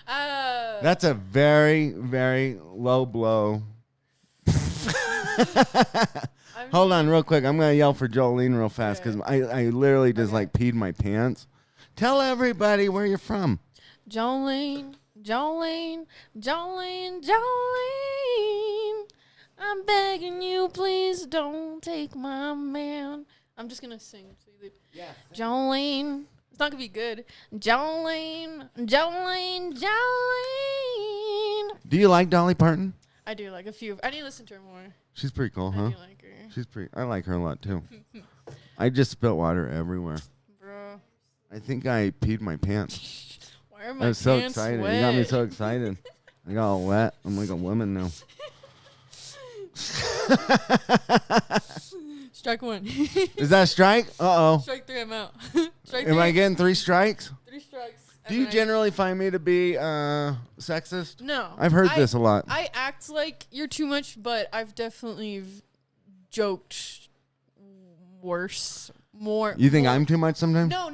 B: That's a very, very low blow. Hold on real quick. I'm going to yell for Jolene real fast because I literally just like peed my pants. Tell everybody where you're from.
C: Jolene. I'm begging you, please don't take my man. I'm just going to sing. Yeah, Jolene. It's not going to be good. Jolene.
B: Do you like Dolly Parton?
C: I do, like a few. I need to listen to her more.
B: She's pretty cool, huh?
C: I do like her.
B: I like her a lot, too. I just spilt water everywhere.
C: Bro.
B: I think I peed my pants.
C: Why are my
B: I was so
C: pants
B: excited.
C: wet?
B: You got me so excited. I got all wet. I'm like a woman now.
C: Strike one.
B: Is that a strike? Uh-oh.
C: Strike three, I'm out. Strike
B: Am
C: three.
B: I getting 3 strikes?
C: 3 strikes.
B: Do you generally find me to be sexist?
C: No.
B: I've heard this a lot.
C: I act like you're too much, but I've definitely joked worse. More.
B: You think I'm too much sometimes?
C: No.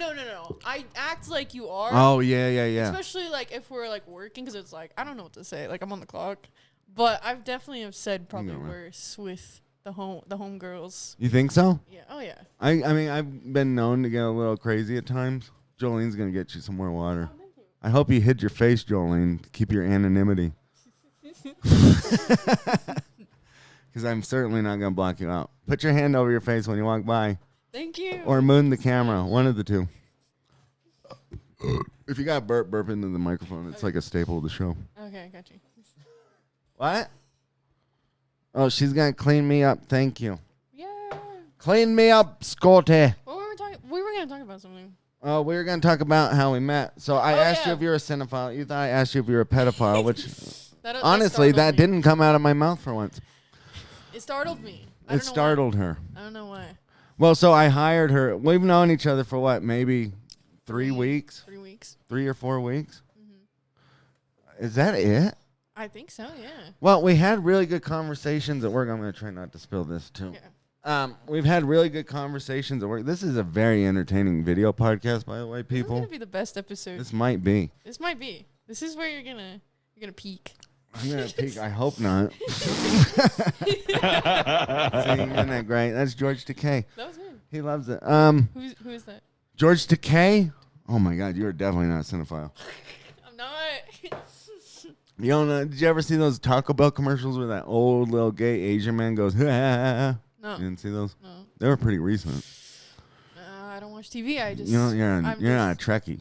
C: I act like you are.
B: Oh, yeah.
C: Especially like if we're like working, because it's like I don't know what to say. Like I'm on the clock, but I've definitely have said probably worse with the home girls.
B: You think so?
C: Yeah. Oh yeah.
B: I mean, I've been known to get a little crazy at times. Jolene's going to get you some more water.
C: Oh, thank you.
B: I hope you hid your face, Jolene, to keep your anonymity. Because I'm certainly not going to block you out. Put your hand over your face when you walk by.
C: Thank you.
B: Or moon the camera. One of the two. If you got burp into the microphone, it's like a staple of the show.
C: Okay, I got you.
B: What? Oh, she's going to clean me up. Thank you.
C: Yeah.
B: Clean me up, Scotty.
C: Well, we were gonna talk about something.
B: Oh, we were going to talk about how we met. So I asked you if you're a cinephile. You thought I asked you if you're a pedophile, which honestly, that didn't come out of my mouth for once.
C: It startled me.
B: It startled her.
C: I don't know why.
B: Well, so I hired her. We've known each other for what, maybe 3 weeks?
C: 3 weeks.
B: 3 or 4 weeks? Mm-hmm. Is that it?
C: I think so, yeah.
B: Well, we had really good conversations at work. I'm going to try not to spill this, too.
C: Yeah.
B: We've had really good conversations at work. This is a very entertaining video podcast, by the way,
C: This is
B: people.
C: gonna be the best episode.
B: This might be.
C: This might be. This is where you're gonna peak.
B: I'm going to peek. I hope not. See, isn't that great? That's George Takei.
C: That was good.
B: He loves it.
C: Who is that?
B: George Takei? Oh, my God. You're definitely not a cinephile.
C: I'm not.
B: You don't know, did you ever see those Taco Bell commercials where that old little gay Asian man goes, no. You didn't see those?
C: No.
B: They were pretty recent.
C: I don't watch TV. I just.
B: You're not a Trekkie.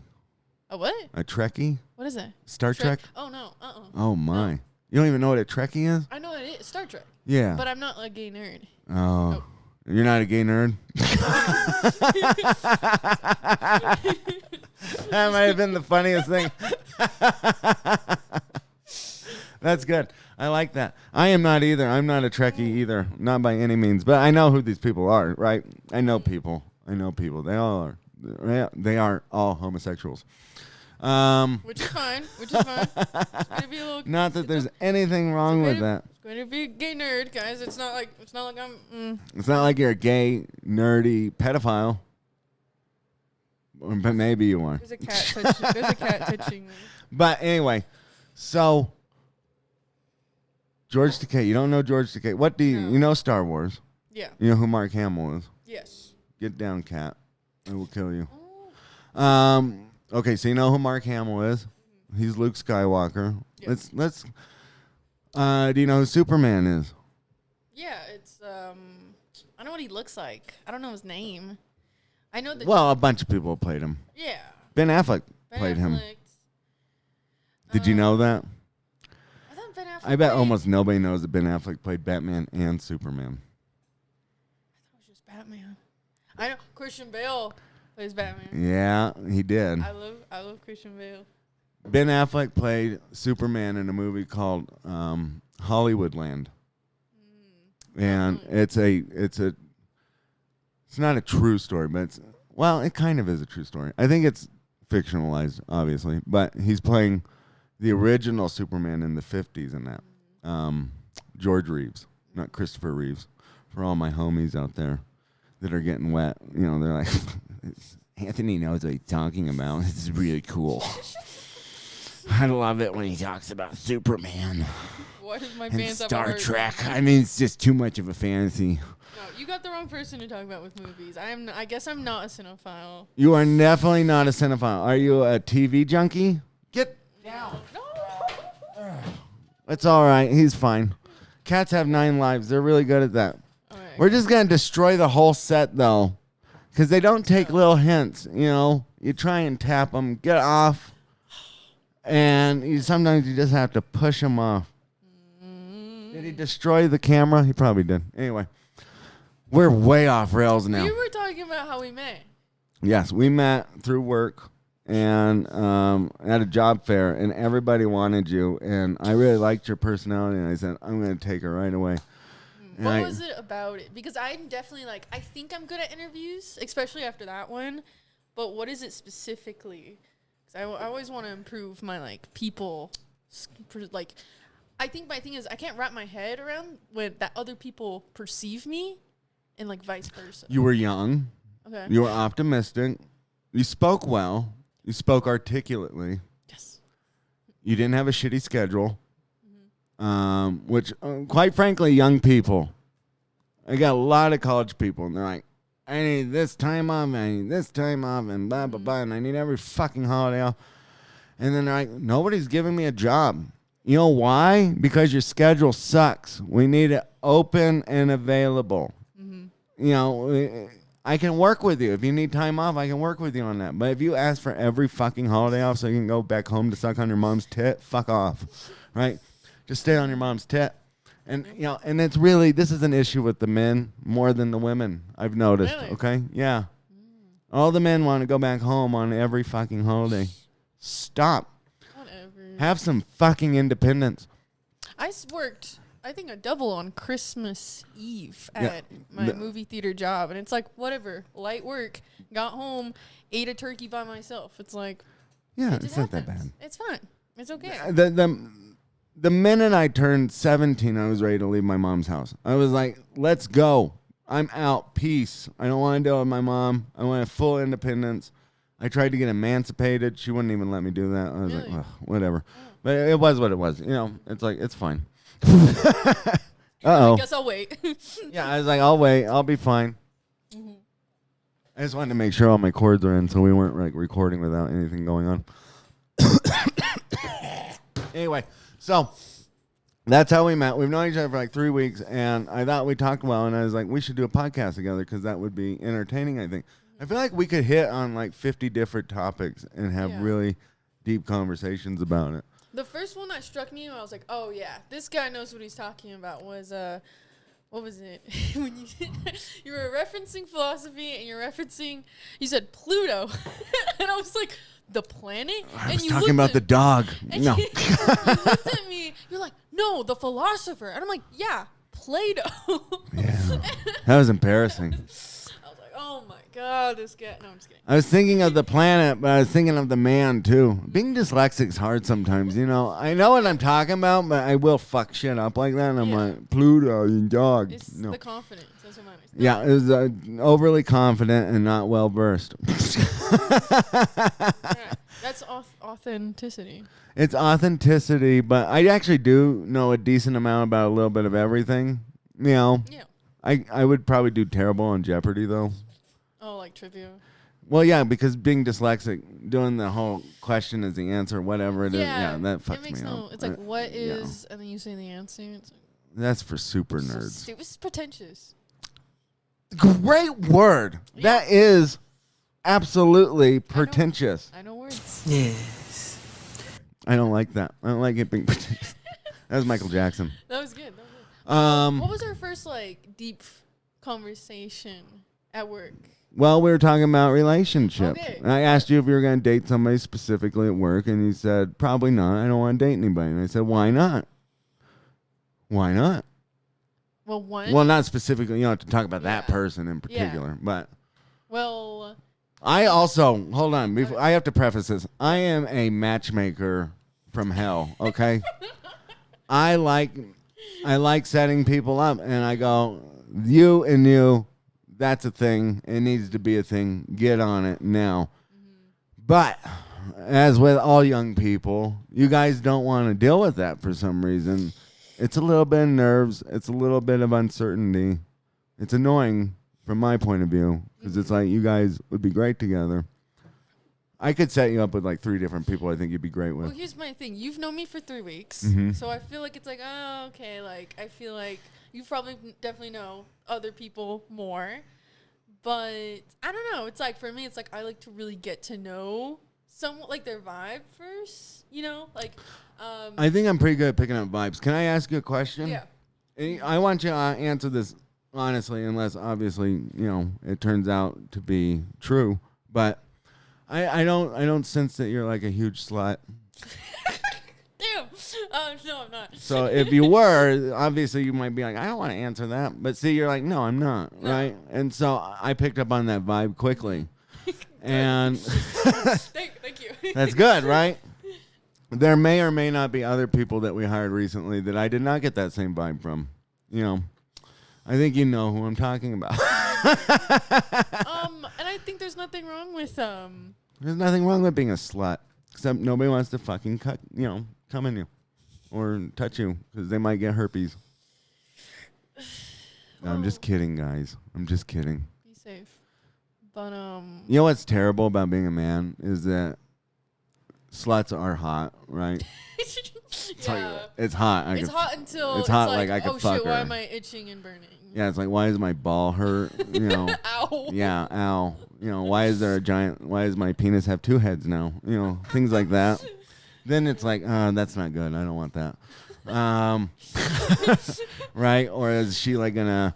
C: A what?
B: A Trekkie?
C: What is that?
B: Star Trek?
C: Oh, no.
B: Oh, my.
C: No.
B: You don't even know what a Trekkie is?
C: I know what it is. Star Trek.
B: Yeah.
C: But I'm not a gay nerd.
B: Oh.
C: Nope.
B: You're not a gay nerd? That might have been the funniest thing. That's good. I like that. I am not either. I'm not a Trekkie either. Not by any means. But I know who these people are, right? I know people. They all are. They are all homosexuals.
C: Which is fine. It's gonna be a little.
B: Not that there's anything wrong with that.
C: It's going to be a gay nerd, guys. It's not like I'm.
B: It's not like you're a gay, nerdy pedophile. But maybe you are.
C: There's a cat touching me.
B: But anyway, so George Takei. You don't know George Takei. What do you...
C: No.
B: You know Star Wars.
C: Yeah.
B: You know who Mark Hamill is.
C: Yes.
B: Get down, cat. I will kill you.
C: Oh.
B: Okay, so you know who Mark Hamill is. He's Luke Skywalker.
C: Yeah.
B: Let's do you know who Superman is?
C: Yeah, it's I know what he looks like. I don't know his name. I know that.
B: Well, a bunch of people played him.
C: Yeah.
B: Ben Affleck
C: Ben
B: played him.
C: Affleck.
B: Did you know that?
C: I thought Ben Affleck
B: I bet
C: played-
B: almost nobody knows that Ben Affleck played Batman and Superman.
C: It was just Batman. I know Christian Bale plays Batman.
B: Yeah, he did.
C: I love Christian Bale.
B: Ben Affleck played Superman in a movie called Hollywoodland. And it's not a true story, but it kind of is a true story. I think it's fictionalized, obviously, but he's playing the original Superman in the 50s in that. George Reeves, not Christopher Reeves. For all my homies out there that are getting wet, they're like, Anthony knows what he's talking about. This is really cool. I love it when he talks about Superman
C: What is my
B: and
C: fans
B: Star Trek. I mean, it's just too much of a fantasy.
C: No, you got the wrong person to talk about with movies. I guess I'm not a cinephile.
B: You are definitely not a cinephile. Are you a TV junkie? Get down.
C: No.
B: It's all right. He's fine. Cats have 9 lives. They're really good at that.
C: All right.
B: We're just going to destroy the whole set, though, because they don't take little hints. You try and tap them, get off, and sometimes you just have to push them off. Did he destroy the camera? He probably did. Anyway, we're way off rails now.
C: We were talking about how we met.
B: Yes, we met through work and at a job fair, and everybody wanted you, and I really liked your personality, and I said, I'm going to take her right away.
C: What was it about it? Because I'm definitely I think I'm good at interviews, especially after that one. But what is it specifically? Because I always want to improve my people. I think my thing is I can't wrap my head around when that other people perceive me, and vice versa.
B: You were young.
C: Okay.
B: You were optimistic. You spoke well. You spoke articulately.
C: Yes.
B: You didn't have a shitty schedule. Which, quite frankly, young people. I got a lot of college people, and they're like, I need this time off, I need this time off, and blah, blah, blah, and I need every fucking holiday off. And then they're like, nobody's giving me a job. You know why? Because your schedule sucks. We need it open and available. I can work with you. If you need time off, I can work with you on that. But if you ask for every fucking holiday off so you can go back home to suck on your mom's tit, fuck off, right? Just stay on your mom's tit. And, and it's really, this is an issue with the men more than the women, I've noticed,
C: Really?
B: okay? Yeah. All the men want to go back home on every fucking holiday. Stop.
C: Whatever.
B: Have some fucking independence.
C: I worked, I think, a double on Christmas Eve at my movie theater job. And it's whatever, light work, got home, ate a turkey by myself. It's
B: Yeah,
C: it just
B: it's not that
C: happens.
B: bad.
C: It's fine. It's okay.
B: The minute I turned 17, I was ready to leave my mom's house. I was like, let's go. I'm out. Peace. I don't want to deal with my mom. I want full independence. I tried to get emancipated. She wouldn't even let me do that. I was
C: Really?
B: like, ugh, whatever. But it was what it was. It's it's fine. Uh-oh.
C: I guess I'll wait.
B: Yeah, I was like, I'll wait. I'll be fine. I just wanted to make sure all my cords are in so we weren't recording without anything going on. Anyway, so that's how we met. We've known each other for 3 weeks, and I thought we talked well, and I was like, we should do a podcast together because that would be entertaining, I think. I feel like we could hit on 50 different topics and have really deep conversations about it.
C: The first one that struck me, I was like, oh, yeah, this guy knows what he's talking about, was, what was it? When you were referencing philosophy, and you said Pluto. And I was like, the planet?
B: I was talking about the dog. No.
C: You looked at me, you're like, no, the philosopher. And I'm like, yeah, Plato.
B: Yeah. That was embarrassing.
C: I was like, oh, my God, this guy. No, I'm just kidding.
B: I was thinking of the planet, but I was thinking of the man, too. Being dyslexic is hard sometimes, I know what I'm talking about, but I will fuck shit up like that, and I'm like, Pluto, you dog.
C: It's
B: No.
C: the confidence. That's what matters.
B: Yeah, it was overly confident and not well-versed.
C: Right. That's authenticity.
B: It's authenticity, but I actually do know a decent amount about a little bit of everything.
C: Yeah.
B: I would probably do terrible on Jeopardy, though.
C: Oh, like trivia.
B: Well, yeah, because being dyslexic, doing the whole question is the answer, whatever it is, that fucks me up.
C: It's like, what is, and then you say the answer. It's
B: That's for super
C: so
B: nerds.
C: stupid. It's pretentious.
B: Great word.
C: Yeah.
B: That is absolutely pretentious.
C: I know words.
D: Yes.
B: I don't like that. I don't like it being pretentious. That was Michael Jackson.
C: That was good. What
B: Um,
C: was our first like deep conversation at work?
B: well, we were talking about relationships.
C: Okay.
B: And I asked you if you were going to date somebody specifically at work, and you said, probably not. I don't want to date anybody. And I said, why not? Why not?
C: Well, one.
B: Well, not specifically. You don't have to talk about that
C: Yeah.
B: person in particular. But
C: Well,
B: I also, hold on. Before, I have to preface this. I am a matchmaker from hell, okay? I like setting people up, and I go, you and you, that's a thing. It needs to be a thing. Get on it now. But as with all young people, you guys don't want to deal with that for some reason. It's a little bit of nerves. It's a little bit of uncertainty. It's annoying from my point of view because it's like you guys would be great together. I could set you up with like 3 different people I think you'd be great with.
C: well, here's my thing. You've known me for 3 weeks, so I feel like it's like, oh, okay. Like, I feel like you probably definitely know other people more, but I don't know. It's like for me, it's like I like to really get to know someone, like their vibe first. You know, like.
B: I think I'm pretty good at picking up vibes. Can I ask you a question?
C: Yeah.
B: I want you to answer this honestly, unless obviously, it turns out to be true. But I don't sense that you're like a huge slut.
C: Damn. No, I'm not.
B: So if you were, obviously you might be like, I don't want to answer that. But see, you're like, no, I'm not,
C: No.
B: right? And so I picked up on that vibe quickly. And
C: Thank you.
B: that's good, right? There may or may not be other people that we hired recently that I did not get that same vibe from. I think you know who I'm talking about.
C: And I think there's nothing wrong with
B: There's nothing wrong with being a slut, except nobody wants to fucking come in you or touch you because they might get herpes. No, I'm just kidding, guys. I'm just kidding.
C: Be safe. But
B: You know what's terrible about being a man is that sluts are hot, right?
C: yeah.
B: It's hot.
C: It's hot until
B: it's hot like I could
C: oh
B: fuck
C: shit, why
B: her.
C: am I itching and burning?
B: Yeah, it's like, why is my ball hurt?
C: Ow.
B: Yeah, ow. Why is my penis have 2 heads now? Things like that. Then it's like, that's not good. I don't want that. Right? Or is she like gonna,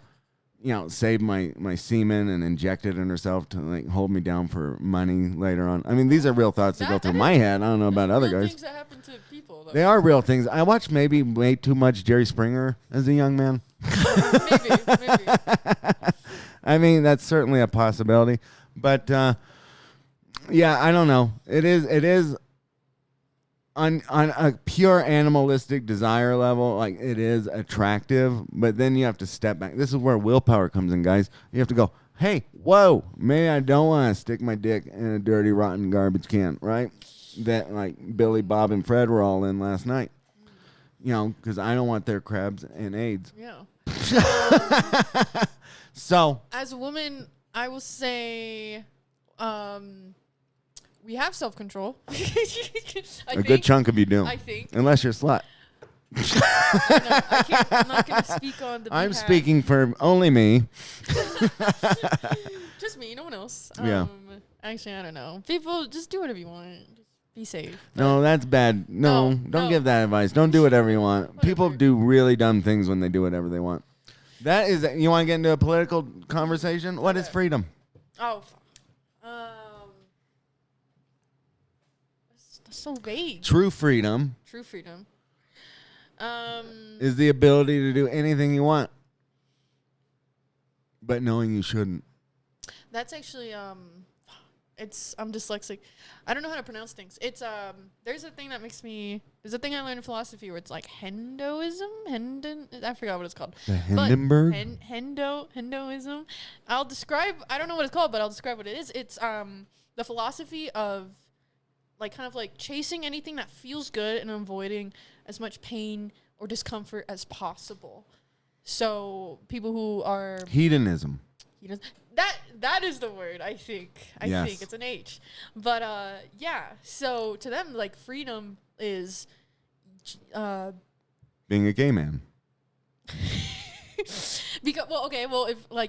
B: save my semen and inject it in herself to like hold me down for money later on? I mean, these are real thoughts that go through my head. I don't know about other
C: Real
B: guys.
C: things that happen to people, though.
B: They are real things. I watched maybe way too much Jerry Springer as a young man.
C: maybe.
B: I mean, that's certainly a possibility. But, yeah, I don't know. It is on a pure animalistic desire level, like it is attractive. But then you have to step back. This is where willpower comes in, guys. You have to go, hey, whoa, maybe I don't want to stick my dick in a dirty, rotten garbage can, right? That like Billy, Bob, and Fred were all in last night. Because I don't want their crabs and AIDS.
C: Yeah.
B: So,
C: As a woman, I will say, we have self-control.
B: a good chunk of you do.
C: I think.
B: Unless you're a slut.
C: I'm not going to speak on the
B: I'm
C: behalf.
B: speaking for only me.
C: Just me, no one else.
B: Yeah.
C: Actually, I don't know. People, just do whatever you want. Just be safe.
B: No, that's bad. No, don't give that advice. Don't do whatever you want. People do really dumb things when they do whatever they want. That is, you want to get into a political conversation? What is freedom?
C: Oh, that's so vague.
B: True freedom
C: True freedom.
B: is the ability to do anything you want, but knowing you shouldn't.
C: That's actually I'm dyslexic. I don't know how to pronounce things. It's there's a thing I learned in philosophy where it's like Hinduism. I forgot what it's called.
B: The Hindenburg?
C: Hinduism. I don't know what it's called, but I'll describe what it is. It's the philosophy of like kind of like chasing anything that feels good and avoiding as much pain or discomfort as possible. So people who are
B: Hedonism.
C: that is the word, I think. I think it's an H. But yeah. So to them, like freedom is
B: Being a gay man.
C: Because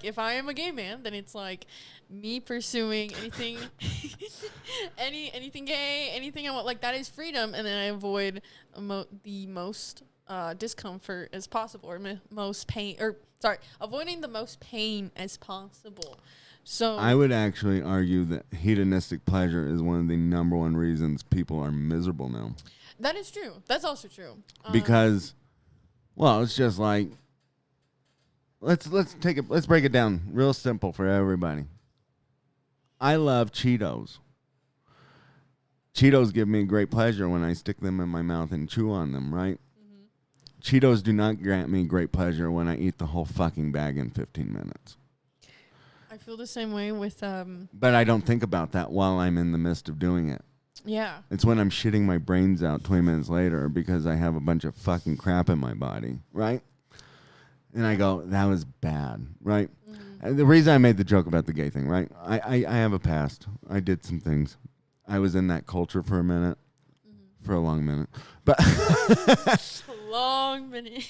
C: if I am a gay man, then it's like me pursuing anything, anything gay, anything I want. Like that is freedom, and then I avoid the most discomfort as possible, or most pain, avoiding the most pain as possible. So
B: I would actually argue that hedonistic pleasure is one of the number one reasons people are miserable now.
C: that is true. That's also true.
B: Because, well, it's just like let's break it down real simple for everybody. I love Cheetos. Cheetos give me great pleasure when I stick them in my mouth and chew on them, right? Mm-hmm. Cheetos do not grant me great pleasure when I eat the whole fucking bag in 15 minutes.
C: I feel the same way with
B: But I don't think about that while I'm in the midst of doing it.
C: Yeah.
B: It's when I'm shitting my brains out 20 minutes later because I have a bunch of fucking crap in my body, right? And I go, that was bad, right? Mm-hmm. The reason I made the joke about the gay thing, right? I have a past. I did some things. I was in that culture for a minute, for a long minute. But
C: a long minute.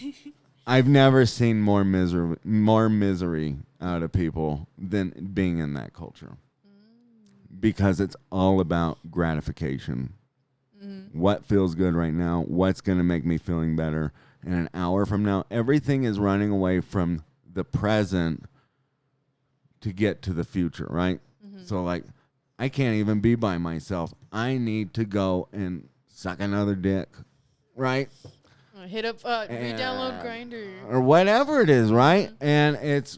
B: I've never seen more misery out of people than being in that culture. Because it's all about gratification. Mm-hmm. What feels good right now? What's going to make me feeling better? And an hour from now, everything is running away from the present to get to the future, right? Mm-hmm. So, like, I can't even be by myself. I need to go and suck another dick, right?
C: Hit up, re-download Grindr.
B: Or whatever it is, right? Mm-hmm. And it's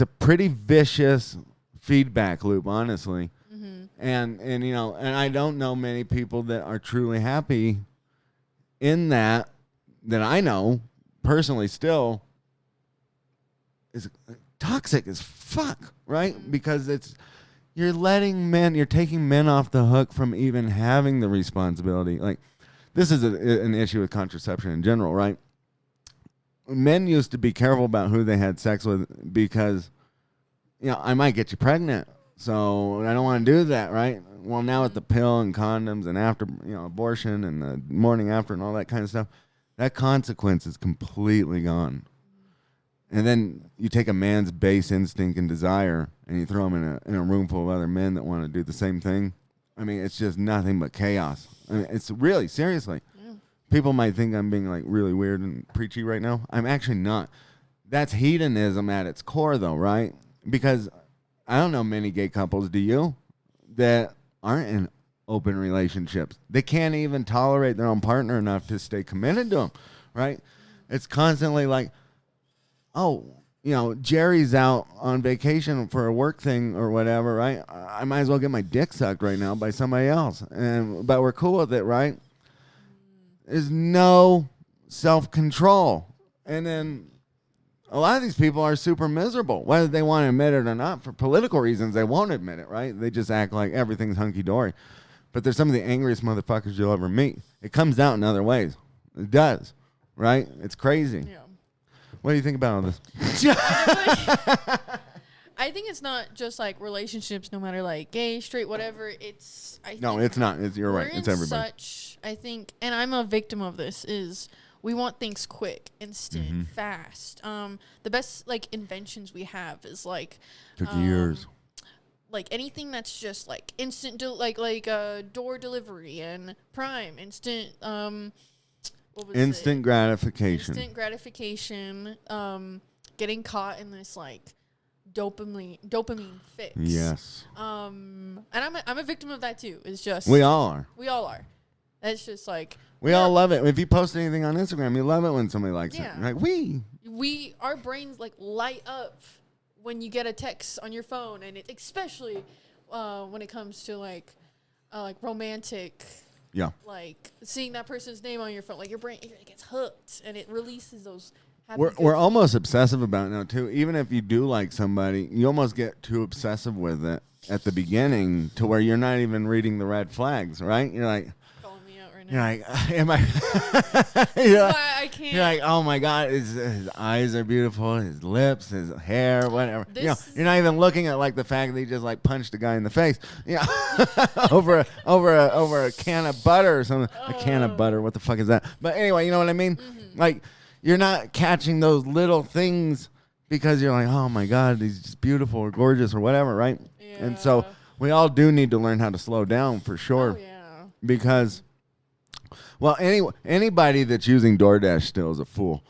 B: a pretty vicious feedback loop, honestly. Mm-hmm. And you know, and I don't know many people that are truly happy in that I know personally still is toxic as fuck, right? Mm-hmm. Because you're taking men off the hook from even having the responsibility. Like, this is an issue with contraception in general, right? Men used to be careful about who they had sex with because, you know, I might get you pregnant, so I don't want to do that, right? Well, now with the pill and condoms and after, you know, abortion and the morning after and all that kind of stuff, that consequence is completely gone. And then you take a man's base instinct and desire and you throw him in a room full of other men that want to do the same thing. I mean, it's just nothing but chaos. I mean, it's really, seriously. Yeah. People might think I'm being like really weird and preachy right now. I'm actually not. That's hedonism at its core, though, right? Because I don't know many gay couples, do you, that aren't in open relationships. They can't even tolerate their own partner enough to stay committed to them, right? It's constantly like, oh, you know, Jerry's out on vacation for a work thing or whatever, right? I might as well get my dick sucked right now by somebody else. But we're cool with it, right? There's no self-control. And then a lot of these people are super miserable, whether they want to admit it or not. For political reasons, they won't admit it, right? They just act like everything's hunky-dory. But they're some of the angriest motherfuckers you'll ever meet. It comes out in other ways. It does, right? It's crazy. Yeah. What do you think about all this?
C: I think it's not just like relationships, no matter like gay, straight, whatever. It's
B: not. You're right. It's everybody.
C: I think, and I'm a victim of this. Is we want things quick, instant, fast. The best like inventions we have is like
B: took years.
C: Like anything that's just like instant, door delivery and Prime, instant.
B: Instant gratification.
C: Instant gratification. Getting caught in this like dopamine fix.
B: Yes.
C: And I'm a victim of that too. It's just
B: we all are.
C: That's just like
B: we all love it. If you post anything on Instagram, you love it when somebody likes it. Like
C: our brains like light up when you get a text on your phone, and especially when it comes to like romantic.
B: Yeah.
C: Like seeing that person's name on your phone, like your brain gets hooked and it releases those.
B: We're almost obsessive about it now too. Even if you do like somebody, you almost get too obsessive with it at the beginning to where you're not even reading the red flags, right? You're like,
C: calling me out right now.
B: You're like, am I?
C: I can't.
B: You're like, oh my god, his eyes are beautiful, his lips, his hair, whatever. You're not even looking at like the fact that he just like punched a guy in the face, over a can of butter or something. A can of butter, what the fuck is that? But anyway, you know what I mean? Mm-hmm. Like, you're not catching those little things because you're like, oh my God, he's just beautiful or gorgeous or whatever, right?
C: Yeah.
B: And so we all do need to learn how to slow down for sure.
C: Oh, yeah.
B: Because, well, anybody that's using DoorDash still is a fool.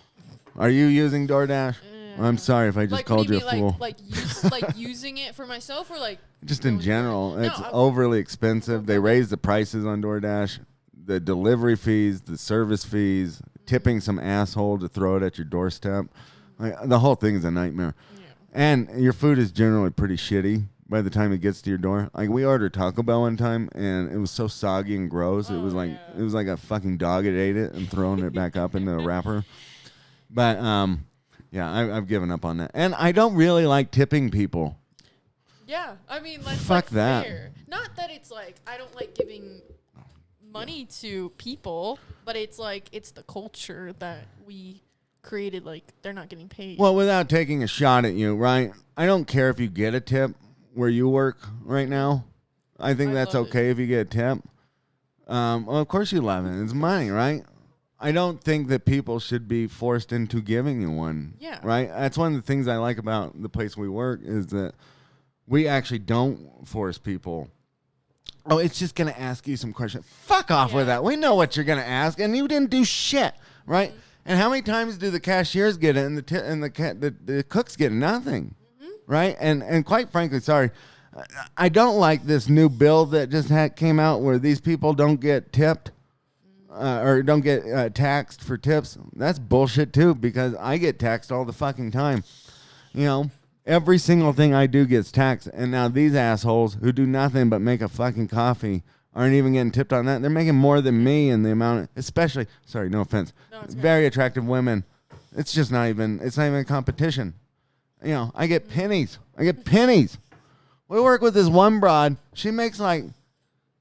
B: Are you using DoorDash? I'm sorry if I just called you a fool.
C: Like using it for myself or like
B: Just in general, it's overly expensive. They raise the prices on DoorDash, the delivery fees, the service fees, tipping some asshole to throw it at your doorstep. Like, the whole thing is a nightmare. Yeah. And your food is generally pretty shitty by the time it gets to your door. Like, we ordered Taco Bell one time, and it was so soggy and gross. It was like a fucking dog had ate it and thrown it back up into a wrapper. But yeah, I've given up on that, and I don't really like tipping people.
C: Yeah, I mean, that's
B: fuck
C: like
B: that.
C: fair. Not that it's like I don't like giving money to people, but it's like it's the culture that we created. Like they're not getting paid.
B: Well, without taking a shot at you, right? I don't care if you get a tip where you work right now. I think that's okay if you get a tip. Well, of course you love it. It's money, right? I don't think that people should be forced into giving you one.
C: Yeah.
B: Right? That's one of the things I like about the place we work is that we actually don't force people. Oh, it's just going to ask you some questions. Fuck off with that. We know what you're going to ask, and you didn't do shit, right? Mm-hmm. And how many times do the cashiers get it and the cooks get nothing, right? And quite frankly, sorry, I don't like this new bill that just came out where these people don't get tipped. Or don't get taxed for tips. That's bullshit too, because I get taxed all the fucking time. You know, every single thing I do gets taxed, and now these assholes who do nothing but make a fucking coffee aren't even getting tipped on that. They're making more than me in the amount, especially, sorry, no offense, very attractive women. It's just not even, it's not even a competition. You know, I get pennies. We work with this one broad. She makes like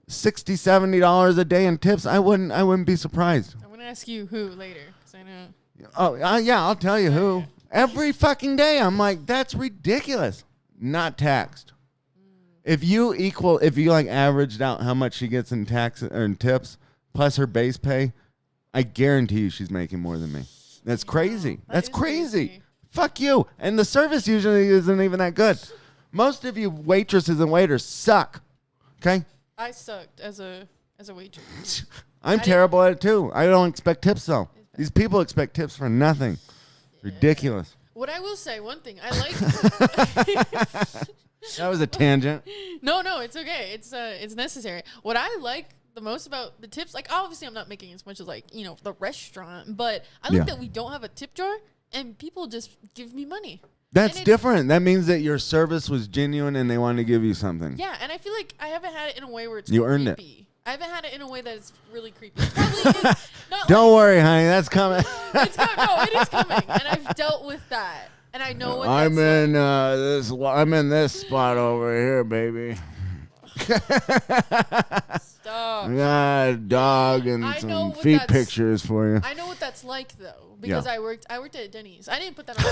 B: $60, $70 a day in tips. I wouldn't be surprised.
C: I'm gonna ask you who later, because I know.
B: Oh yeah, I'll tell you who. Every fucking day, I'm like, that's ridiculous. Not taxed. If you like averaged out how much she gets in tax or in tips plus her base pay, I guarantee you she's making more than me. That's crazy. That's crazy. Fuck you. And the service usually isn't even that good. Most of you waitresses and waiters suck. Okay.
C: I sucked as a waitress.
B: I'm terrible at it too. I don't expect tips though. These people expect tips for nothing. Ridiculous.
C: What I will say, one thing I like.
B: That was a tangent.
C: No, it's okay. It's necessary. What I like the most about the tips, like obviously I'm not making as much as like the restaurant, but I like that we don't have a tip jar and people just give me money.
B: That's different. That means that your service was genuine and they wanted to give you something.
C: Yeah, and I feel like I haven't had it in a way where it's
B: you
C: creepy.
B: earned it.
C: I haven't had it in a way that it's really creepy. It probably is not
B: Don't worry, honey. That's coming.
C: It's coming. No, it is coming, and I've dealt with that, and I know what
B: I'm
C: that's
B: in
C: like.
B: I'm in this spot over here, baby.
C: Stop.
B: I got a dog and some feet pictures for you.
C: I know what that's like though, because I worked at Denny's. I didn't put that on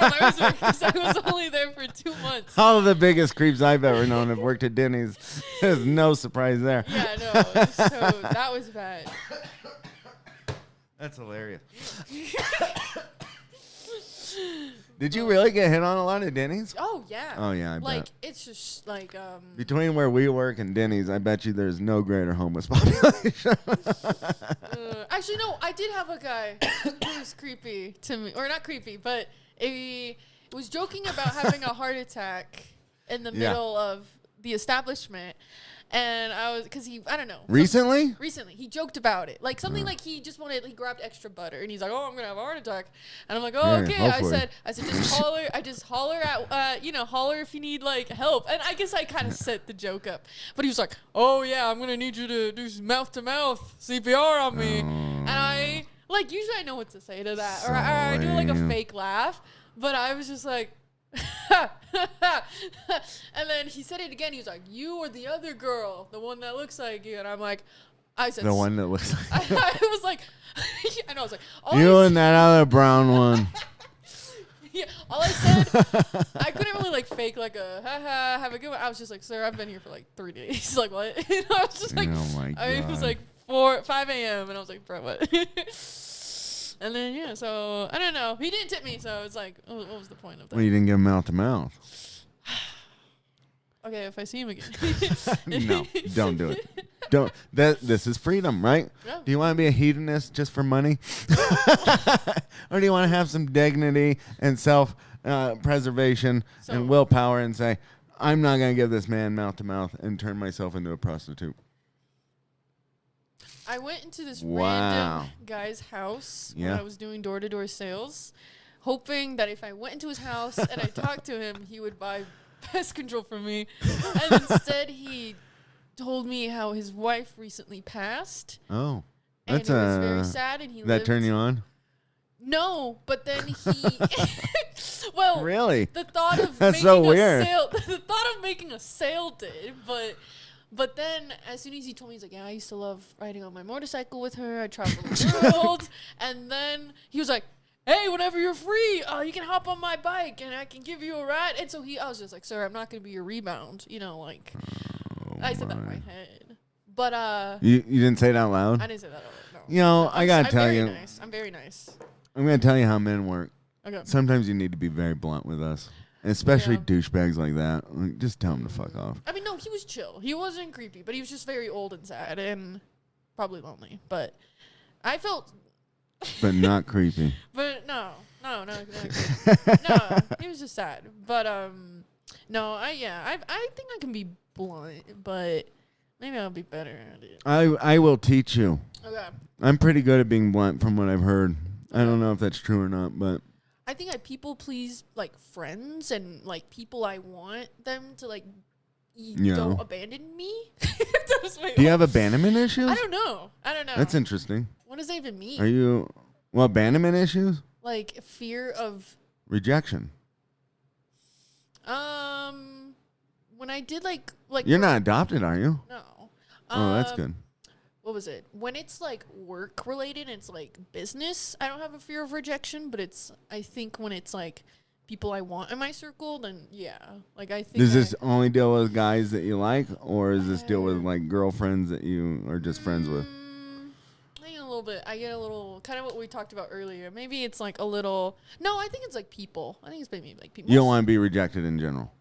C: my resume because I was only there for 2 months.
B: All of the biggest creeps I've ever known have worked at Denny's. There's no surprise there.
C: Yeah, no. So that was bad.
B: That's hilarious. Did you really get hit on a lot at Denny's?
C: Oh, yeah.
B: Oh, yeah, I bet.
C: It's just like...
B: Between where we work and Denny's, I bet you there's no greater homeless population.
C: Actually, no, I did have a guy who was creepy to me. Or not creepy, but he was joking about having a heart attack in the middle of the establishment. And I was, because I don't know.
B: Recently?
C: Recently. He joked about it. Like something like he grabbed extra butter and he's like, oh, I'm going to have a heart attack. And I'm like, oh, okay. Hopefully. I said, just holler at, holler if you need like help. And I guess I kind of set the joke up. But he was like, oh yeah, I'm going to need you to do mouth to mouth CPR on me. And I, like, usually I know what to say to that.
B: So
C: or I do like a fake laugh. But I was just like, and then he said it again. He was like, you or the other girl, the one that looks like you. And I said
B: the one that looks like you.
C: I was like, I know, I was like,
B: you and that other brown one.
C: Yeah, all I said, I couldn't really like fake like a ha have a good one. I was just like, sir, I've been here for like 3 days. He's like, what? And I was just like,
B: oh my God.
C: It was like 5 a.m. and I was like, bro, what? And then yeah, so I don't know. He didn't tip me, so it's like, what was the point of that?
B: Well, you didn't give him mouth to mouth.
C: Okay, if I see him again.
B: No, don't do it. Don't. This is freedom, right?
C: Yeah.
B: Do you want to be a hedonist just for money, or do you want to have some dignity and self preservation and willpower and say, I'm not going to give this man mouth to mouth and turn myself into a prostitute?
C: I went into this
B: Wow.
C: random guy's house when
B: Yeah.
C: I was doing door-to-door sales, hoping that if I went into his house and I talked to him, he would buy pest control from me. And instead, he told me how his wife recently passed.
B: Oh,
C: And
B: that's
C: it was very sad. And he
B: that turn you on?
C: No, but then he... well,
B: Really?
C: the thought of
B: That's
C: making
B: so
C: a
B: weird.
C: sale... The thought of making a sale did, But then, as soon as he told me, he's like, yeah, I used to love riding on my motorcycle with her. I traveled the world. And then he was like, hey, whenever you're free, you can hop on my bike and I can give you a ride. And so I was just like, sir, I'm not going to be your rebound. You know, like, I said that in my head. But,
B: You didn't say it out loud?
C: I didn't say that out loud, no.
B: You know, I got to
C: I'm
B: tell
C: very
B: you.
C: nice. I'm very nice.
B: I'm going to tell you how men work.
C: Okay.
B: Sometimes you need to be very blunt with us. Especially
C: Yeah.
B: douchebags like that. Like, just tell them to fuck off.
C: I mean, no, he was chill. He wasn't creepy, but he was just very old and sad and probably lonely. But I felt...
B: But not creepy.
C: But no, he was just sad. But no, I think I can be blunt, but maybe I'll be better at it.
B: I will teach you.
C: Okay.
B: I'm pretty good at being blunt from what I've heard. I don't know if that's true or not, but
C: I think I people please like friends and like people I want them to like don't abandon me.
B: Do you have abandonment issues?
C: I don't know.
B: That's interesting.
C: What does that even mean?
B: Are you abandonment issues?
C: Like fear of
B: Rejection.
C: when I did like
B: You're not adopted, are you?
C: no.
B: Oh, that's good.
C: What was it? When it's like work related, it's like business. I don't have a fear of rejection, but I think when it's like people I want in my circle, then yeah. Like I think.
B: Does this only deal with guys that you like, or does this deal with like girlfriends that you are just friends with?
C: I get a little bit. I get a little kind of what we talked about earlier. Maybe it's like a little. No, I think it's like people. I think it's maybe like people.
B: You don't want to be rejected in general.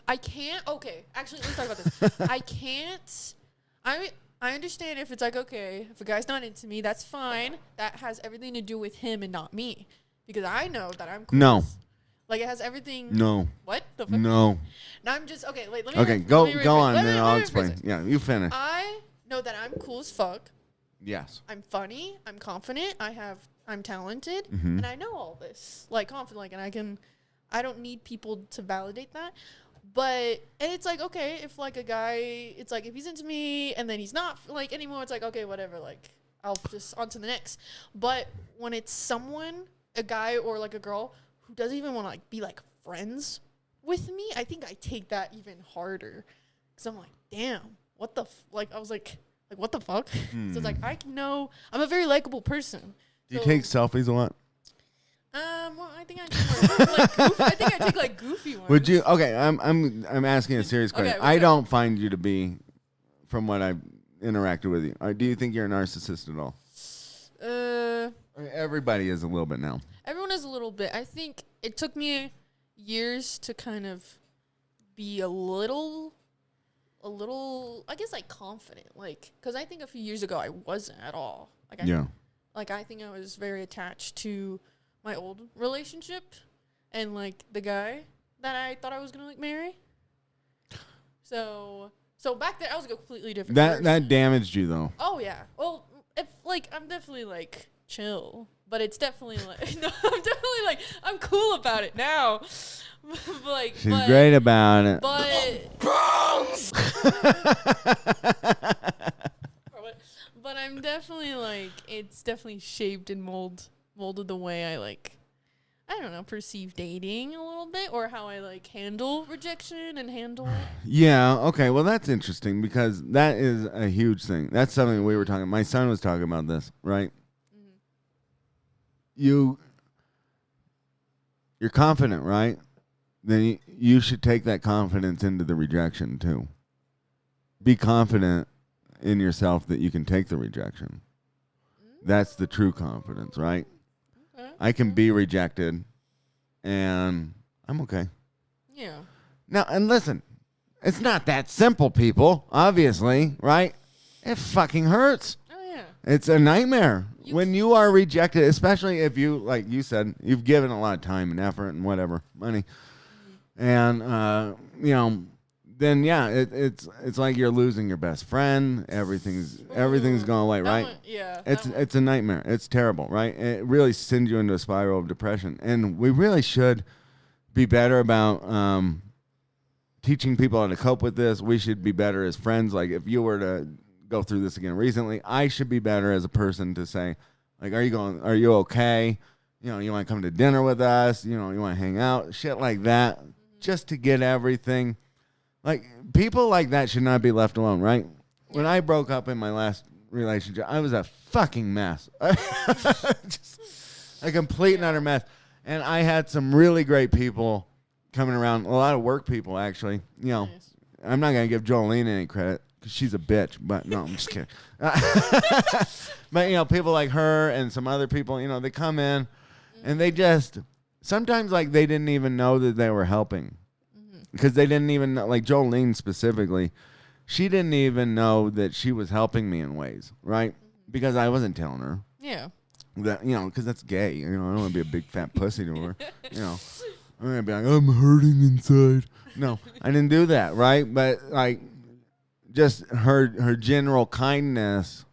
C: I can't. Okay, actually, let's talk about this. I can't. I understand if it's like, okay, if a guy's not into me, that's fine. That has everything to do with him and not me, because I know that I'm cool.
B: No.
C: Like it has everything.
B: No.
C: What the fuck?
B: No.
C: No, I'm just okay. Wait, let me.
B: Okay, go on, then I'll explain. Yeah, you finish.
C: I know that I'm cool as fuck.
B: Yes.
C: I'm funny. I'm confident. I'm talented,
B: Mm-hmm.
C: and I know all this. Like confident, like, and I don't need people to validate that. But and it's like, okay, if like a guy, it's like if he's into me and then he's not like anymore, it's like, okay, whatever. Like I'll just on to the next. But when it's someone, a guy or like a girl who doesn't even want to like be like friends with me, I think I take that even harder. Cause I'm like, damn, what the like? I was like what the fuck? So it's like I know I'm a very likable person.
B: Do you take selfies a lot?
C: Well, I think I take like goofy ones.
B: Would you? Okay, I'm asking a serious question.
C: Okay,
B: I don't find you to be, from what I've interacted with you. Do you think you're a narcissist at all? I mean, everybody is a little bit now.
C: Everyone is a little bit. I think it took me years to kind of be a little, I guess, like confident, like, because I think a few years ago I wasn't at all. Like, I think I was very attached to my old relationship and like the guy that I thought I was gonna like marry. So back then I was a completely different person.
B: That damaged you though.
C: Oh yeah. Well, if like I'm definitely like chill, but it's definitely like no, I'm definitely like I'm cool about it now.
B: She's great about it.
C: But I'm definitely like it's definitely shaped and molded the way I like I don't know, perceive dating a little bit or how I like handle rejection and handle
B: Yeah, okay. Well, that's interesting because that is a huge thing. That's something we were talking. My son was talking about this, right? Mm-hmm. You're confident, right? Then you should take that confidence into the rejection too. Be confident in yourself that you can take the rejection. That's the true confidence, right?
C: Okay.
B: I can be rejected, and I'm okay.
C: Yeah.
B: Now, and listen, it's not that simple, people, obviously, right? It fucking hurts.
C: Oh yeah.
B: It's a nightmare when you are rejected, especially if you, like you said, you've given a lot of time and effort and whatever, money. And, then, yeah, it's like you're losing your best friend. Everything's going away,
C: That
B: right?
C: one- yeah.
B: It's a nightmare. It's terrible, right? It really sends you into a spiral of depression. And we really should be better about teaching people how to cope with this. We should be better as friends. Like, if you were to go through this again recently, I should be better as a person to say, like, are you okay? You want to come to dinner with us? You want to hang out? Shit like that. Just to get everything. Like, people like that should not be left alone, right? When I broke up in my last relationship, I was a fucking mess. Just a complete and utter mess. And I had some really great people coming around, a lot of work people, actually.
C: Nice.
B: I'm not going to give Jolene any credit because she's a bitch, but no, I'm just kidding. But, people like her and some other people, they come in and they just, sometimes, like, they didn't even know that they were helping. Because they didn't even know, like Jolene specifically, she didn't even know that she was helping me in ways, right? Because I wasn't telling her.
C: Yeah.
B: That, because that's gay. I don't want to be a big fat pussy to her. I'm going to be like, I'm hurting inside. No, I didn't do that, right? But, like, just her general kindness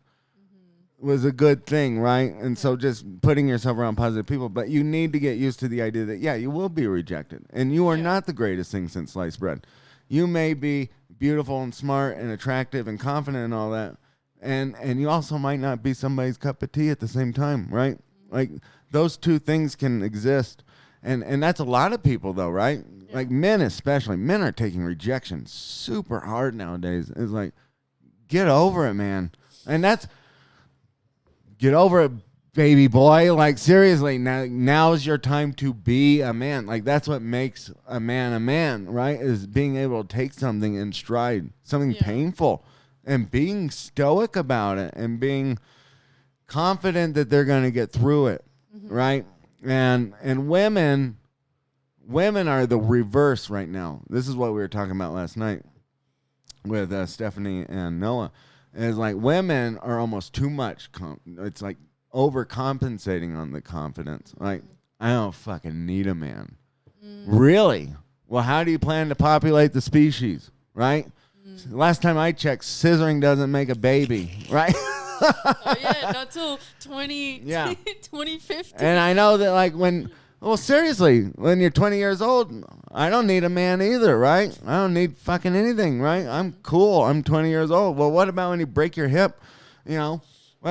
B: was a good thing, right? And so just putting yourself around positive people. But you need to get used to the idea that, yeah, you will be rejected. And you are not the greatest thing since sliced bread. You may be beautiful and smart and attractive and confident and all that. And you also might not be somebody's cup of tea at the same time, right? Like, those two things can exist. And that's a lot of people, though, right? Yeah. Like, men especially. Men are taking rejection super hard nowadays. It's like, get over it, man. And that's... Get over it, baby boy. Like, seriously, now's your time to be a man. Like, that's what makes a man, right? Is being able to take something in stride, something painful, and being stoic about it and being confident that they're going to get through it, right? And women are the reverse right now. This is what we were talking about last night with Stephanie and Noah. It's like women are almost too much. It's like overcompensating on the confidence. Like, I don't fucking need a man. Really? Well, how do you plan to populate the species, right? Last time I checked, scissoring doesn't make a baby, right?
C: Oh, yeah, not till 2050.
B: And I know that, like, well, seriously, when you're 20 years old, I don't need a man either, right? I don't need fucking anything, right? I'm cool. I'm 20 years old. Well, what about when you break your hip? What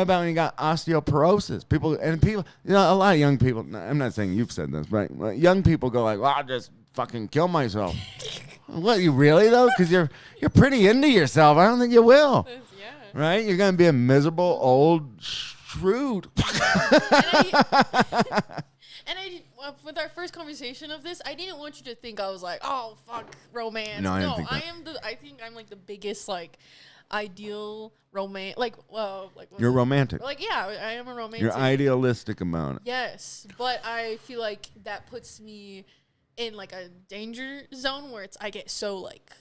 B: about when you got osteoporosis? A lot of young people, I'm not saying you've said this, but young people go like, well, I'll just fucking kill myself. What, you really, though? Because you're pretty into yourself. I don't think you will.
C: Yeah.
B: Right? You're going to be a miserable old shrew.
C: And with our first conversation of this, I didn't want you to think I was like, oh, fuck, romance.
B: No, I didn't think that.
C: I think I'm like the biggest, like, ideal romance.
B: You're romantic.
C: Like, yeah, I am a romantic.
B: You're idealistic about it.
C: Yes, but I feel like that puts me in, like, a danger zone where I get so, like,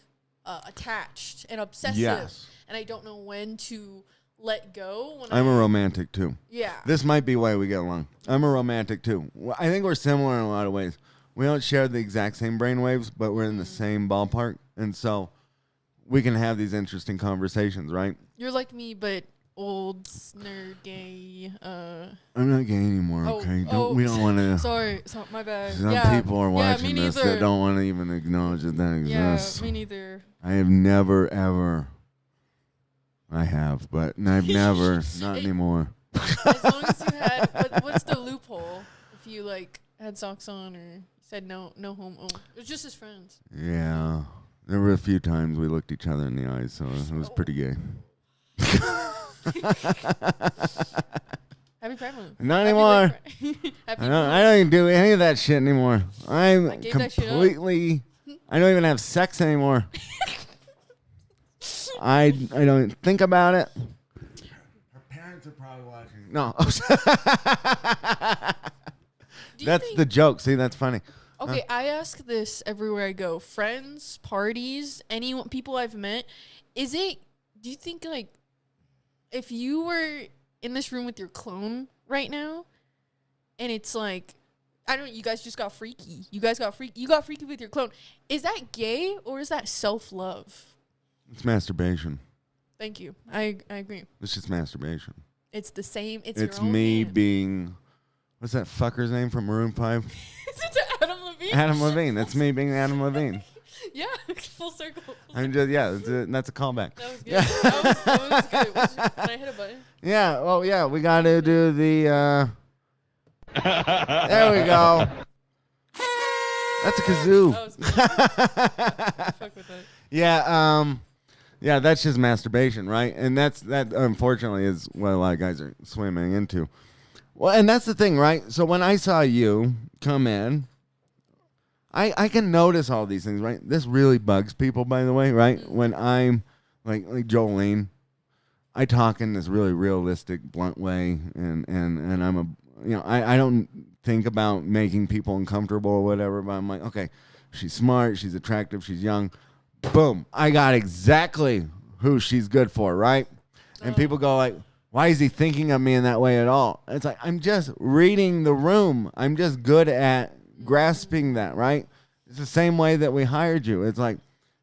C: attached and obsessive.
B: Yes.
C: And I don't know when to let go.
B: I'm a romantic too.
C: Yeah.
B: This might be why we get along. I'm a romantic too. I think we're similar in a lot of ways. We don't share the exact same brainwaves, but we're in the same ballpark. And so we can have these interesting conversations, right?
C: You're like me, but old, nerd, gay.
B: I'm not gay anymore, okay? We don't want to.
C: Sorry, my bad.
B: Some people are watching this that don't want to even acknowledge that exists.
C: Yeah, me neither.
B: I have never, ever. I have, but I've never, not anymore.
C: As long as you had, what's the loophole? If you, like, had socks on or said no homo. It was just his friends.
B: Yeah. There were a few times we looked each other in the eyes, so it was pretty gay.
C: Happy Pride Month.
B: Not anymore. I don't even do any of that shit anymore. I'm completely... I don't even have sex anymore. I don't think about it. Her parents are probably watching. No. That's the joke. See, that's funny.
C: Okay, I ask this everywhere I go. Friends, parties, anyone, people I've met. Do you think, like, if you were in this room with your clone right now, and it's like, I don't know, you guys just got freaky. You got freaky with your clone. Is that gay or is that self-love?
B: It's masturbation.
C: Thank you. I agree.
B: It's just masturbation.
C: It's the same. It's
B: It's
C: your own
B: me
C: man.
B: being, what's that fucker's name from Maroon 5?
C: It's Adam Levine.
B: Adam Levine. That's me being Adam Levine.
C: Yeah, full circle.
B: I'm just, yeah, that's a callback.
C: That was good. that was good. Can I hit a button?
B: Yeah, oh yeah, we got to do the, there we go. That's a kazoo.
C: That was good. Fuck with that.
B: Yeah, that's just masturbation, right? And that unfortunately is what a lot of guys are swimming into. Well, and that's the thing, right? So when I saw you come in, I can notice all these things, right? This really bugs people, by the way, right? When I'm like Jolene, I talk in this really realistic, blunt way, and I'm I don't think about making people uncomfortable or whatever, but I'm like, okay, she's smart, she's attractive, she's young. Boom, I got exactly who she's good for, right? And people go like, why is he thinking of me in that way at all? It's like, I'm just reading the room. I'm just good at grasping that, right? It's the same way that we hired you. It's like,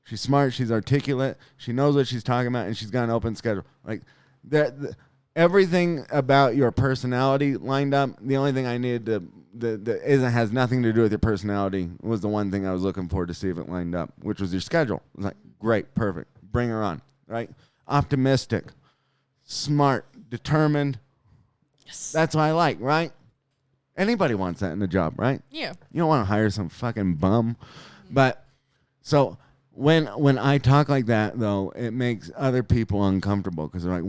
B: she's smart, she's articulate, she knows what she's talking about, and she's got an open schedule. Like, everything about your personality lined up. The only thing I needed to has nothing to do with your personality was the one thing I was looking for to see if it lined up, which was your schedule. It was like, great, perfect, bring her on, right? Optimistic, smart, determined.
C: Yes.
B: That's what I like, right? Anybody wants that in a job, right?
C: Yeah.
B: You don't want to hire some fucking bum. But so when I talk like that, though, it makes other people uncomfortable because they're like,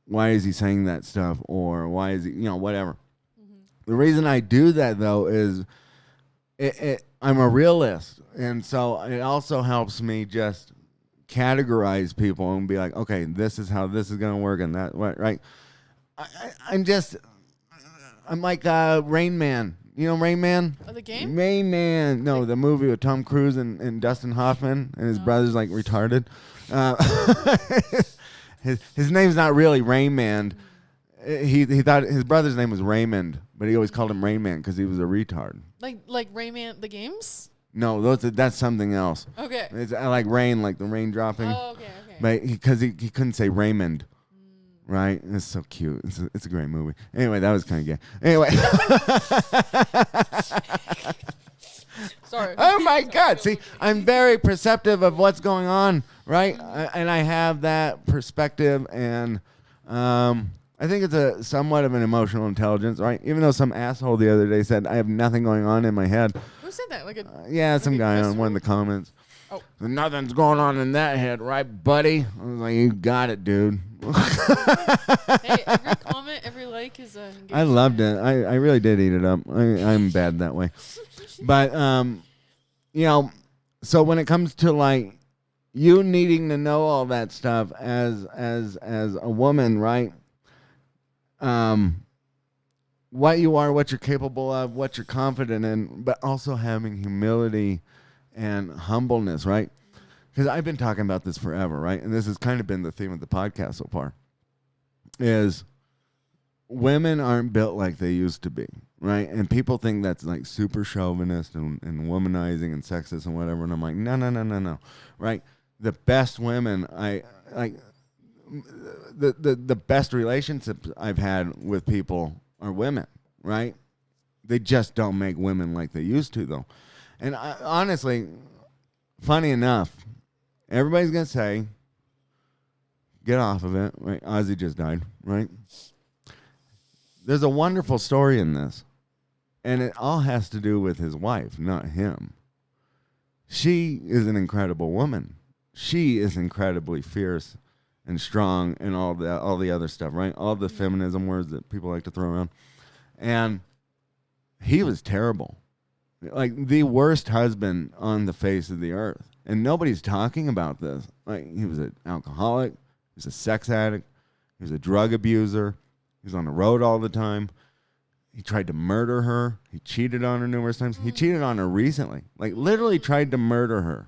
B: why is he saying that stuff? Or why is he, whatever. The reason I do that, though, is I'm a realist. And so it also helps me just categorize people and be like, okay, this is how this is going to work and that, right? I'm like Rain Man. You know Rain Man?
C: Oh, the game?
B: Rain Man. No, the movie with Tom Cruise and Dustin Hoffman, and his brother's like retarded. His name's not really Rain Man. He thought his brother's name was Raymond, but he always called him Rain Man because he was a retard.
C: Like Rayman the games?
B: No, that's something else.
C: Okay.
B: I like rain, like the rain dropping.
C: Oh, okay.
B: But because he couldn't say Raymond. Right? It's so cute. It's a great movie. Anyway, that was kind of gay. Anyway.
C: Sorry.
B: Oh, my God. See, I'm very perceptive of what's going on, right? And I have that perspective, and I think it's a somewhat of an emotional intelligence, right? Even though some asshole the other day said, I have nothing going on in my head.
C: Who said that?
B: Some guy on one of the comments.
C: Oh.
B: Nothing's going on in that head, right, buddy? I was like, you got it, dude.
C: Hey, every comment, every like is
B: I loved it. I really did eat it up. I'm bad that way. But, so when it comes to, like, you needing to know all that stuff as a woman, right? What you are, what you're capable of, what you're confident in, but also having humility and humbleness, right? Because I've been talking about this forever, right? And this has kind of been the theme of the podcast so far, is women aren't built like they used to be, right? And people think that's like super chauvinist and womanizing and sexist and whatever. And I'm like, no, right? The best women, the best relationships I've had with people are women, right? They just don't make women like they used to, though. And honestly, funny enough, everybody's going to say, get off of it, right? Ozzy just died, right? There's a wonderful story in this, and it all has to do with his wife, not him. She is an incredible woman. She is incredibly fierce and strong and all the other stuff, right? All the feminism words that people like to throw around. And he was terrible. Like the worst husband on the face of the earth. And nobody's talking about this. Like, he was an alcoholic. He was a sex addict. He was a drug abuser. He was on the road all the time. He tried to murder her. He cheated on her numerous times. He cheated on her recently. Like, literally tried to murder her.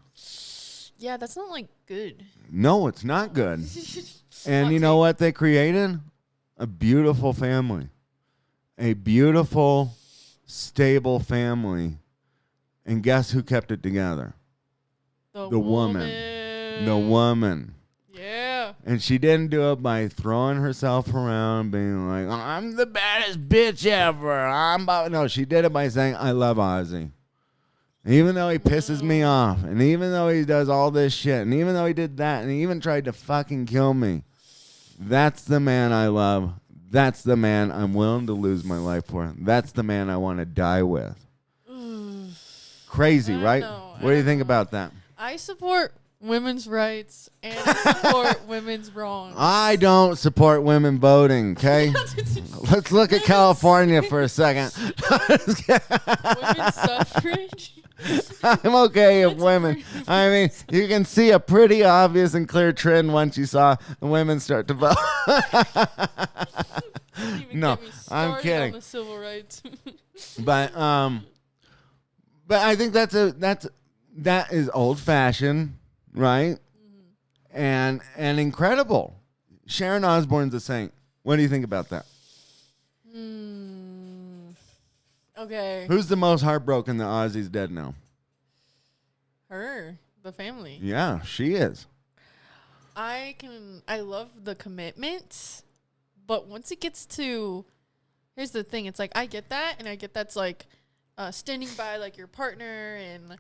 C: Yeah, that's not, like, good.
B: No, it's not good. And you know what they created? A beautiful family. A beautiful, stable family. And guess who kept it together? The woman. The woman.
C: Yeah.
B: And she didn't do it by throwing herself around, being like, I'm the baddest bitch ever. No, she did it by saying, I love Ozzy. Even though he pisses me off, and even though he does all this shit, and even though he did that, and he even tried to fucking kill me, that's the man I love. That's the man I'm willing to lose my life for. That's the man I want to die with. Crazy, right? What do you think about that?
C: I support women's rights and I support women's wrongs.
B: I don't support women voting, okay? Let's look at California for a second.
C: Women's suffrage?
B: I'm okay if women. I mean, you can see a pretty obvious and clear trend once you saw the women start to vote. No, I'm kidding.
C: On the civil rights.
B: But I think that is old fashioned, right? Mm-hmm. And incredible. Sharon Osbourne's a saint. What do you think about that?
C: Okay.
B: Who's the most heartbroken that Ozzy's dead now?
C: Her, the family.
B: Yeah, she is.
C: I love the commitment, but once it gets to, here's the thing, it's like, I get that, and I get that's like standing by like your partner and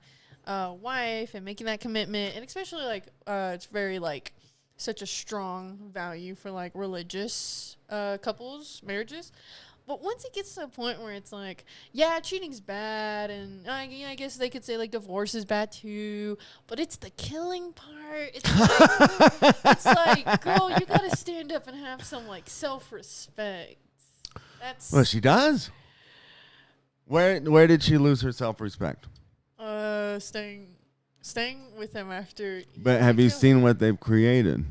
C: wife and making that commitment, and especially like it's very like such a strong value for like religious couples, marriages. But once it gets to a point where it's like, yeah, cheating's bad, and I guess they could say like divorce is bad too, but it's the killing part. It's like, girl, you gotta stand up and have some like self-respect.
B: Well, she does. Where did she lose her self-respect?
C: Staying with him after.
B: But have you seen what they've created?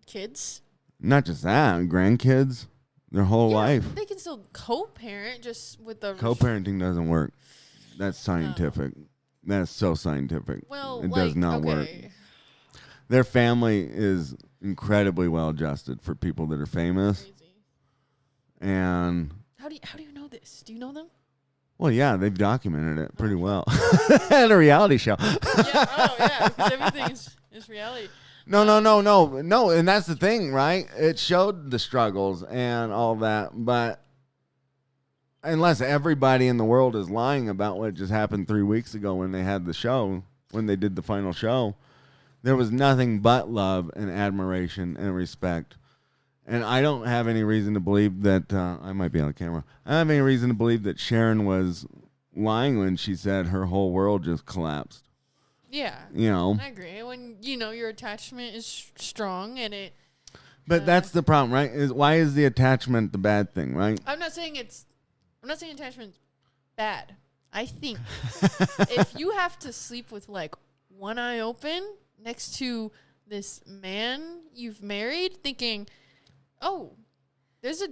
C: Kids.
B: Not just that, grandkids. Their whole life.
C: They can still co-parent, just with the
B: co-parenting doesn't work. That's scientific. That's so scientific.
C: Well,
B: it does not work. Their family is incredibly well adjusted for people that are famous.
C: Crazy.
B: And
C: how do you know this? Do you know them?
B: Well, yeah, they've documented it pretty well at a reality show.
C: Yeah, because everything is reality.
B: No, and that's the thing, right? It showed the struggles and all that, but unless everybody in the world is lying about what just happened 3 weeks ago when they had the show, when they did the final show, there was nothing but love and admiration and respect. And I don't have any reason to believe that, I might be on camera, I don't have any reason to believe that Sharon was lying when she said her whole world just collapsed.
C: Yeah.
B: You know.
C: I agree. When, your attachment is strong and it.
B: But that's the problem, right? Why is the attachment the bad thing, right?
C: I'm not saying attachment's bad. I think if you have to sleep with like one eye open next to this man you've married, thinking, oh, there's a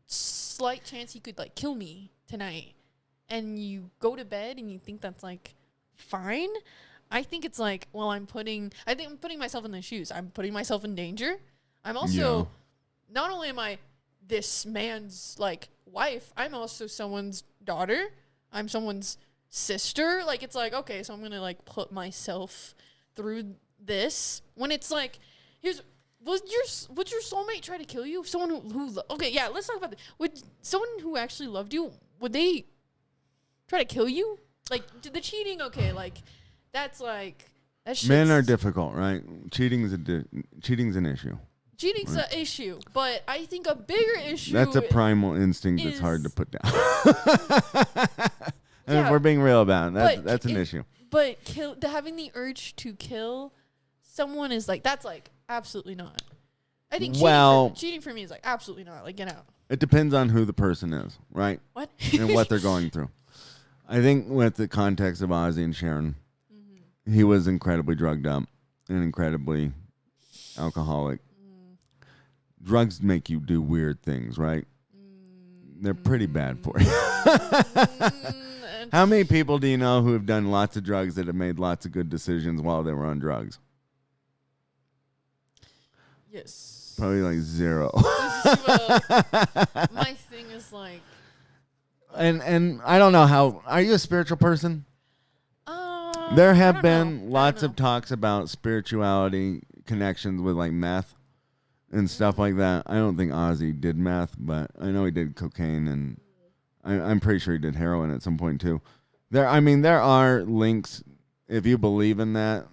C: slight chance he could like kill me tonight, and you go to bed and you think that's like fine. I think it's like, well, I'm putting myself in the shoes. I'm putting myself in danger. I'm also, not only am I this man's like wife, I'm also someone's daughter. I'm someone's sister. Like, it's like, okay, so I'm going to like put myself through this when it's like, would your soulmate try to kill you? Someone who okay, yeah, let's talk about this. Would someone who actually loved you, would they try to kill you? Like, did the cheating, okay, like, that's like, that shit's,
B: men are difficult, right? Cheating's an issue.
C: Cheating's an issue, but I think a bigger issue.
B: That's a primal instinct that's hard to put down. If we're being real about it, that's an issue.
C: But having the urge to kill someone is like, that's like absolutely not. I think cheating for me is like absolutely not. Like, get out.
B: It depends on who the person is, right?
C: What?
B: And what they're going through. I think with the context of Ozzy and Sharon, he was incredibly drugged up and incredibly alcoholic. Drugs make you do weird things, right? They're pretty bad for you. How many people do you know who have done lots of drugs that have made lots of good decisions while they were on drugs?
C: Yes.
B: Probably like zero.
C: Well, my thing is like.
B: And I don't know how. Are you a spiritual person? There have been lots of talks about spirituality connections with like meth and stuff like that. I don't think Ozzy did meth, but I know he did cocaine, and I'm pretty sure he did heroin at some point too. There are links. If you believe in that,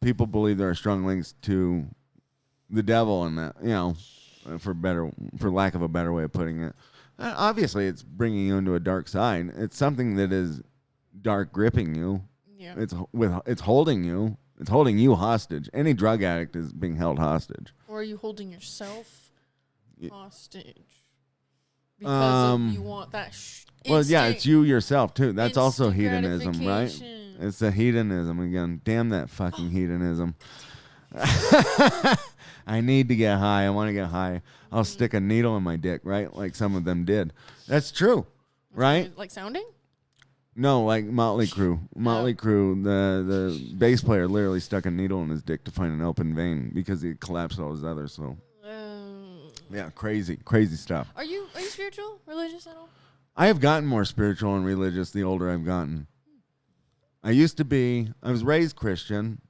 B: people believe there are strong links to the devil and that, for lack of a better way of putting it. Obviously, it's bringing you into a dark side. It's something that is dark gripping you.
C: Yeah.
B: It's holding you. It's holding you hostage. Any drug addict is being held hostage.
C: Or are you holding yourself hostage? Because you want that
B: well, yeah, it's you yourself, too. That's also hedonism, right? It's the hedonism again. Damn that fucking hedonism. I need to get high. I want to get high. I'll stick a needle in my dick, right? Like some of them did. That's true, right?
C: Like sounding?
B: No, like Motley Crue. Motley Crue, the bass player literally stuck a needle in his dick to find an open vein because he collapsed all his others. So, yeah, crazy stuff.
C: Are you spiritual, religious at all?
B: I have gotten more spiritual and religious the older I've gotten. I was raised Christian.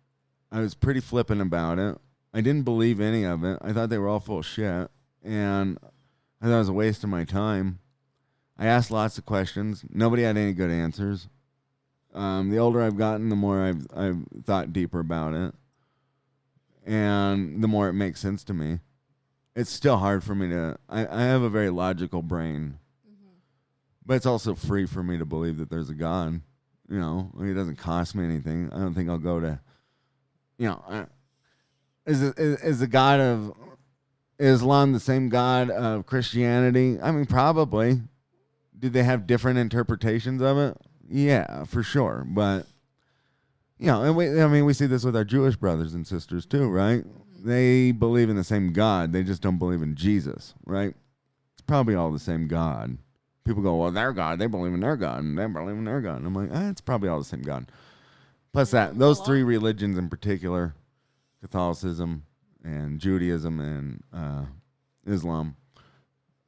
B: I was pretty flippant about it. I didn't believe any of it. I thought they were all full of shit, and I thought it was a waste of my time. I asked lots of questions. Nobody had any good answers. The older I've gotten, the more I've thought deeper about it, and the more it makes sense to me. It's still hard for me to. I have a very logical brain, but it's also free for me to believe that there's a God. It doesn't cost me anything. I don't think I'll go to. Is the God of Islam the same God of Christianity? I mean, probably. Do they have different interpretations of it? Yeah, for sure. But, and we see this with our Jewish brothers and sisters too, right? They believe in the same God. They just don't believe in Jesus, right? It's probably all the same God. People go, well, their God, they believe in their God, and they believe in their God. And I'm like, it's probably all the same God. Plus those three religions in particular, Catholicism and Judaism and Islam,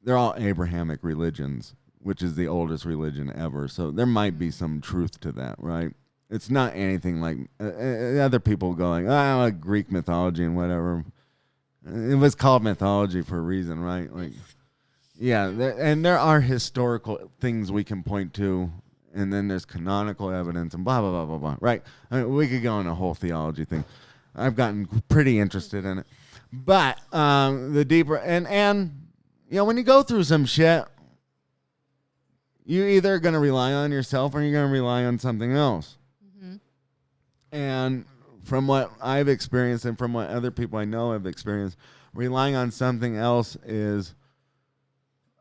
B: they're all Abrahamic religions, which is the oldest religion ever. So there might be some truth to that, right? It's not anything like other people going, like Greek mythology and whatever. It was called mythology for a reason, right? Like, yeah, there are historical things we can point to, and then there's canonical evidence and blah, blah, blah, blah, blah, right? I mean, we could go on a whole theology thing. I've gotten pretty interested in it. But the deeper, and when you go through some shit, you're either going to rely on yourself or you're going to rely on something else. Mm-hmm. And from what I've experienced and from what other people I know have experienced, relying on something else is,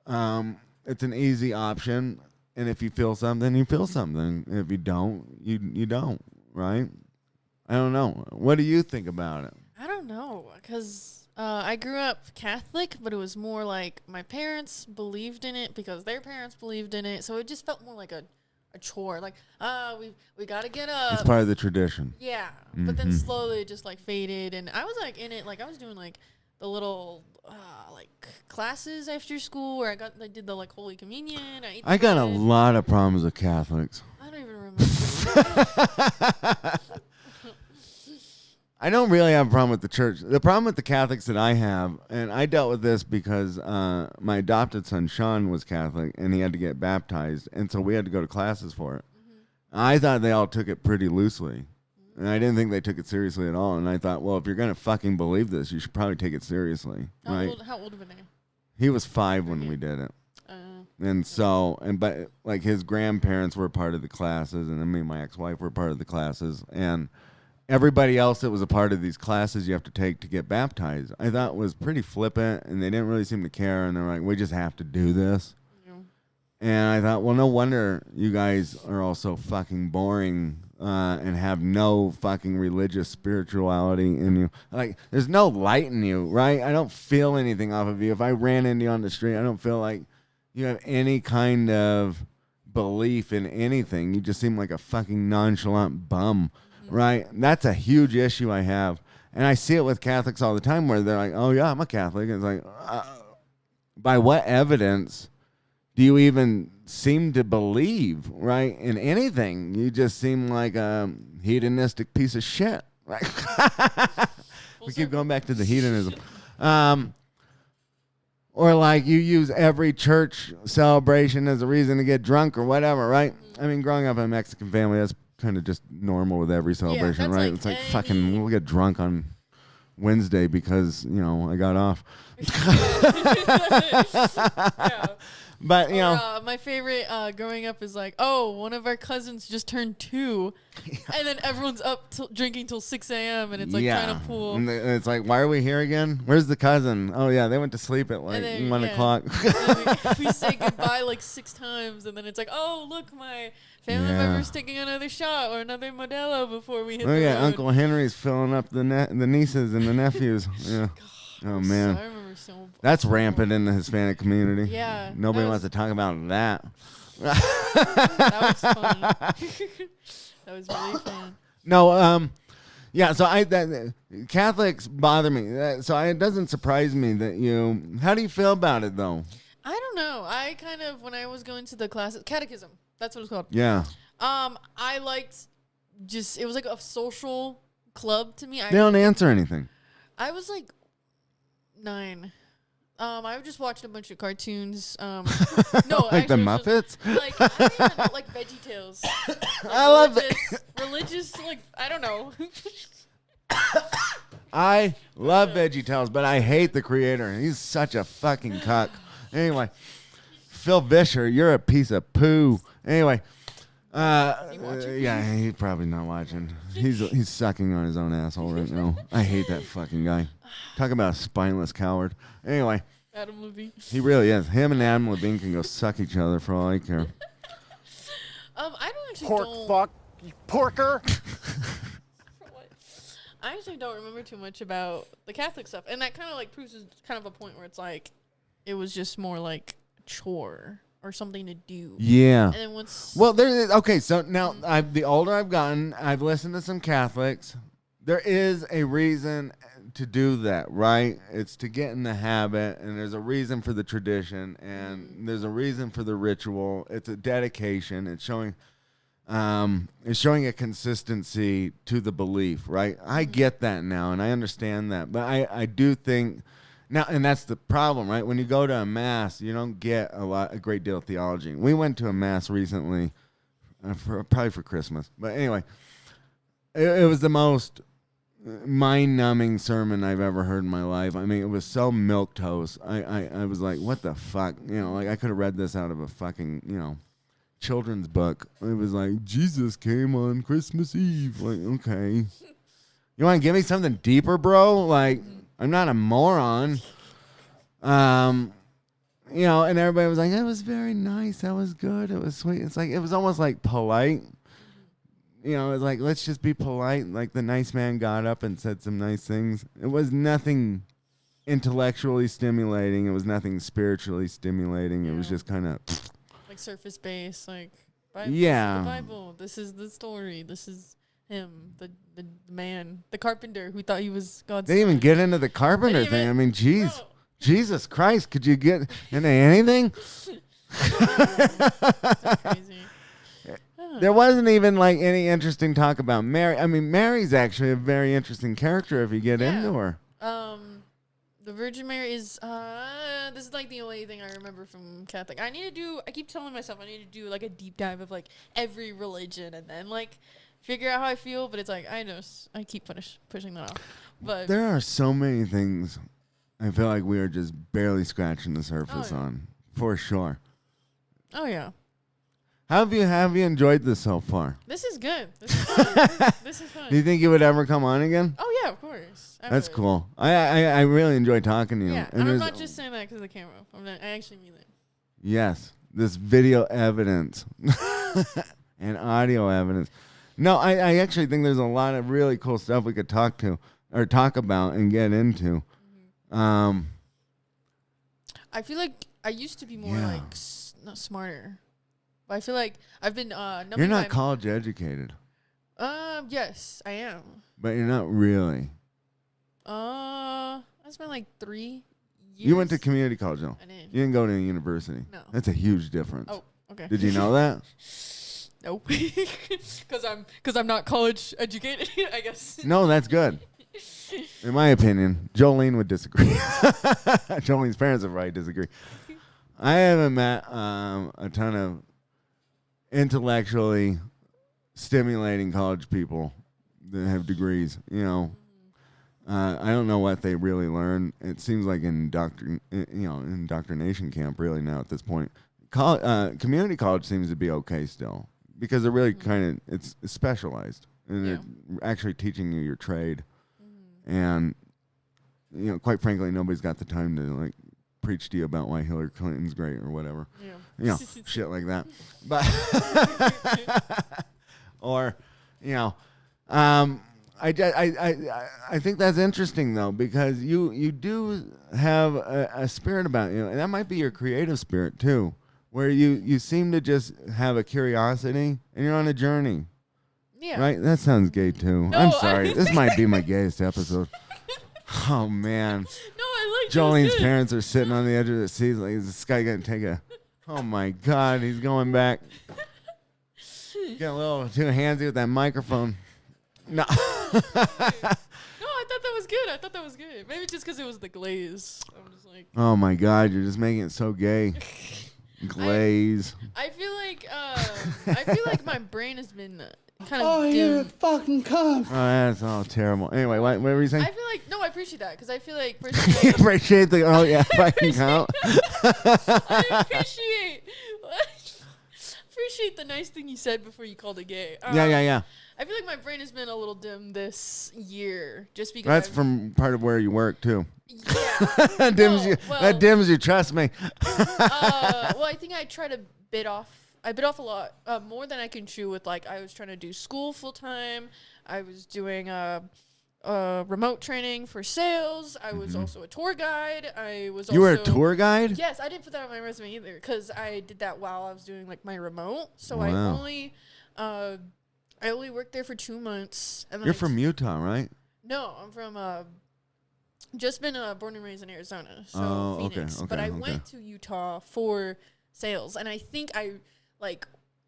B: it's an easy option. And if you feel something, you feel something. If you don't, you don't, right? I don't know. What do you think about it?
C: I don't know, because I grew up Catholic, but it was more like my parents believed in it because their parents believed in it. So it just felt more like a chore. Like, we got to get up.
B: It's part of the tradition.
C: Yeah. Mm-hmm. But then slowly it just like faded. And I was like in it, like I was doing like the little like classes after school where I did the like Holy Communion.
B: I got a lot of problems with Catholics.
C: I don't even remember.
B: I don't really have a problem with the church. The problem with the Catholics that I have, and I dealt with this because my adopted son, Sean, was Catholic, and he had to get baptized, and so we had to go to classes for it. Mm-hmm. I thought they all took it pretty loosely, and I didn't think they took it seriously at all, and I thought, well, if you're going to fucking believe this, you should probably take it seriously, right?
C: How old were they?
B: He was 5 when we did it. But like his grandparents were part of the classes, and then me and my ex-wife were part of the classes, and everybody else that was a part of these classes you have to take to get baptized, I thought was pretty flippant, and they didn't really seem to care, and they're like, we just have to do this. Yeah. And I thought, well, no wonder you guys are all so fucking boring and have no fucking religious spirituality in you. Like, there's no light in you, right? I don't feel anything off of you. If I ran into you on the street, I don't feel like you have any kind of belief in anything. You just seem like a fucking nonchalant bum, right? That's a huge issue I have. And I see it with Catholics all the time where they're like, oh, yeah, I'm a Catholic. And it's like, by what evidence do you even seem to believe, right, in anything? You just seem like a hedonistic piece of shit. Right? We keep going back to the hedonism. Or like you use every church celebration as a reason to get drunk or whatever, right? I mean, growing up in a Mexican family, that's kind of just normal with every celebration, right? It's like fucking we'll get drunk on Wednesday because, I got off.
C: Yeah.
B: But, know.
C: My favorite growing up is like, one of our cousins just turned 2. And then everyone's up drinking till 6 a.m. And it's like trying to pull.
B: And it's like, why are we here again? Where's the cousin? Oh, yeah, they went to sleep at like 1 o'clock.
C: we say goodbye like 6 times. And then it's like, look, my family member's taking another shot or another Modelo before we hit the road.
B: Uncle Henry's filling up the nieces and the nephews. Yeah. Oh, man.
C: I remember
B: that's rampant in the Hispanic community.
C: Yeah.
B: Nobody wants to talk about that.
C: That was fun. That was really fun.
B: No, yeah, so Catholics bother me. So it doesn't surprise me that how do you feel about it, though?
C: I don't know. I kind of, when I was going to the classes, catechism, that's what it's called.
B: Yeah.
C: I liked it was like a social club to me.
B: They don't answer anything.
C: I was like 9. I just watched a bunch of cartoons. No,
B: like
C: actually,
B: the Muppets?
C: Like, I don't even know, like VeggieTales. Like
B: I love it.
C: Religious, like, I don't know.
B: I love VeggieTales, but I hate the creator. He's such a fucking cuck. Anyway, Phil Vischer, you're a piece of poo. Anyway, yeah, he's probably not watching. He's sucking on his own asshole right now. I hate that fucking guy. Talk about a spineless coward. Anyway,
C: Adam Levine.
B: He really is. Him and Adam Levine can go suck each other for all I care.
C: I don't actually
D: fuck, you porker.
C: I actually don't remember too much about the Catholic stuff, and that kind of like proves kind of a point where it's like it was just more like a chore or something to do.
B: Yeah.
C: And then once,
B: okay. So now the older I've gotten, I've listened to some Catholics. There is a reason to do that, right? It's to get in the habit, and there's a reason for the tradition, and there's a reason for the ritual. It's a dedication. It's showing a consistency to the belief, right? I get that now, and I understand that, but I do think now, and that's the problem, right? When you go to a mass, you don't get a great deal of theology. We went to a mass recently, probably for Christmas, but anyway, it was the most mind-numbing sermon I've ever heard in my life. I mean, it was so milquetoast. I was like, what the fuck? Like I could have read this out of a fucking, children's book. It was like, Jesus came on Christmas Eve. Like, okay. You want to give me something deeper, bro? Like, I'm not a moron. And everybody was like, that was very nice. That was good. It was sweet. It's like, it was almost like polite. It was like, let's just be polite. Like the nice man got up and said some nice things. It was nothing intellectually stimulating. It was nothing spiritually stimulating. It was just kind of
C: like surface base. Like, Bible,
B: yeah,
C: this is the Bible. This is the story. This is him, the man, the carpenter who thought he was God's.
B: They didn't even get into the carpenter thing. I mean, jeez, bro. Jesus Christ, could you get into anything?
C: That's crazy.
B: There wasn't even like any interesting talk about Mary. I mean, Mary's actually a very interesting character if you get into her.
C: The Virgin Mary is this is like the only thing I remember from Catholic. I keep telling myself I need to do like a deep dive of like every religion and then like figure out how I feel, but it's like I keep pushing that off. But
B: there are so many things I feel like we are just barely scratching the surface on, for sure.
C: Oh yeah.
B: How have you enjoyed this so far?
C: This is good. This is fun. This is fun.
B: Do you think you would ever come on again?
C: Oh yeah, of course.
B: That's cool. I really enjoy talking to you.
C: Yeah, and I'm not just saying that because of the camera. I actually mean that.
B: Yes, this video evidence and audio evidence. No, I actually think there's a lot of really cool stuff we could talk about and get into.
C: I feel like I used to be more
B: Yeah.
C: like not smarter, but I feel like I've been.
B: You're not college educated,
C: Yes, I am.
B: but you're not really.
C: I spent like 3 years.
B: You went to community college, though.
C: I did.
B: You didn't go to a university.
C: No.
B: That's a huge difference.
C: Oh, okay.
B: Did you know that?
C: Nope. Because I'm not college educated, I guess.
B: No, that's good. In my opinion, Jolene would disagree. Jolene's parents would probably disagree. I haven't met a ton of intellectually stimulating college people that have degrees. You know, I don't know what they really learn. It seems like indoctrination camp really now at this point. Community college seems to be okay still because they're really it's specialized and they're actually teaching you your trade. And, you know, quite frankly, nobody's got the time to, like, preach to you about why Hillary Clinton's great or whatever. Yeah. You know, shit like that. But, or, you know, I think that's interesting, though, because you do have a spirit about you. And that might be your creative spirit, too, where you seem to just have a curiosity and you're on a journey.
C: Yeah.
B: Right? That sounds gay, too.
C: No,
B: I'm sorry. This might be my gayest episode. Oh, man.
C: No, I like
B: Jolene's parents are sitting on the edge of the seat. Like, is this guy going to take a... Oh, my God. He's going back. Getting a little too handsy with that microphone. No.
C: No, I thought that was good. Maybe just because it was the glaze. I'm just like...
B: Oh, my God. You're just making it so gay. Glaze.
C: I feel like my brain has been... kind of
D: you're a
C: dim.
D: fucking cunt.
B: Oh, that's all terrible. Anyway, what were you saying?
C: I feel like I appreciate that because I feel like personally,
B: Appreciate the fucking count.
C: I appreciate the nice thing you said before you called it gay.
B: Yeah.
C: I feel like my brain has been a little dim this year just because
B: That's from part of where you work too.
C: Yeah.
B: That dims you. That dims you. Trust me.
C: Well, I think I try to bit off a lot, more than I can chew with, like, I was trying to do school full time. I was doing remote training for sales. I was also a tour guide.
B: You were a tour guide?
C: Yes, I didn't put that on my resume either because I did that while I was doing, like, my remote. So
B: Wow.
C: I only worked there for 2 months. And then
B: You're from Utah, right?
C: No, I'm from just been born and raised in Arizona, so
B: Oh,
C: Phoenix.
B: okay,
C: But I
B: okay.
C: went to Utah for sales, and I think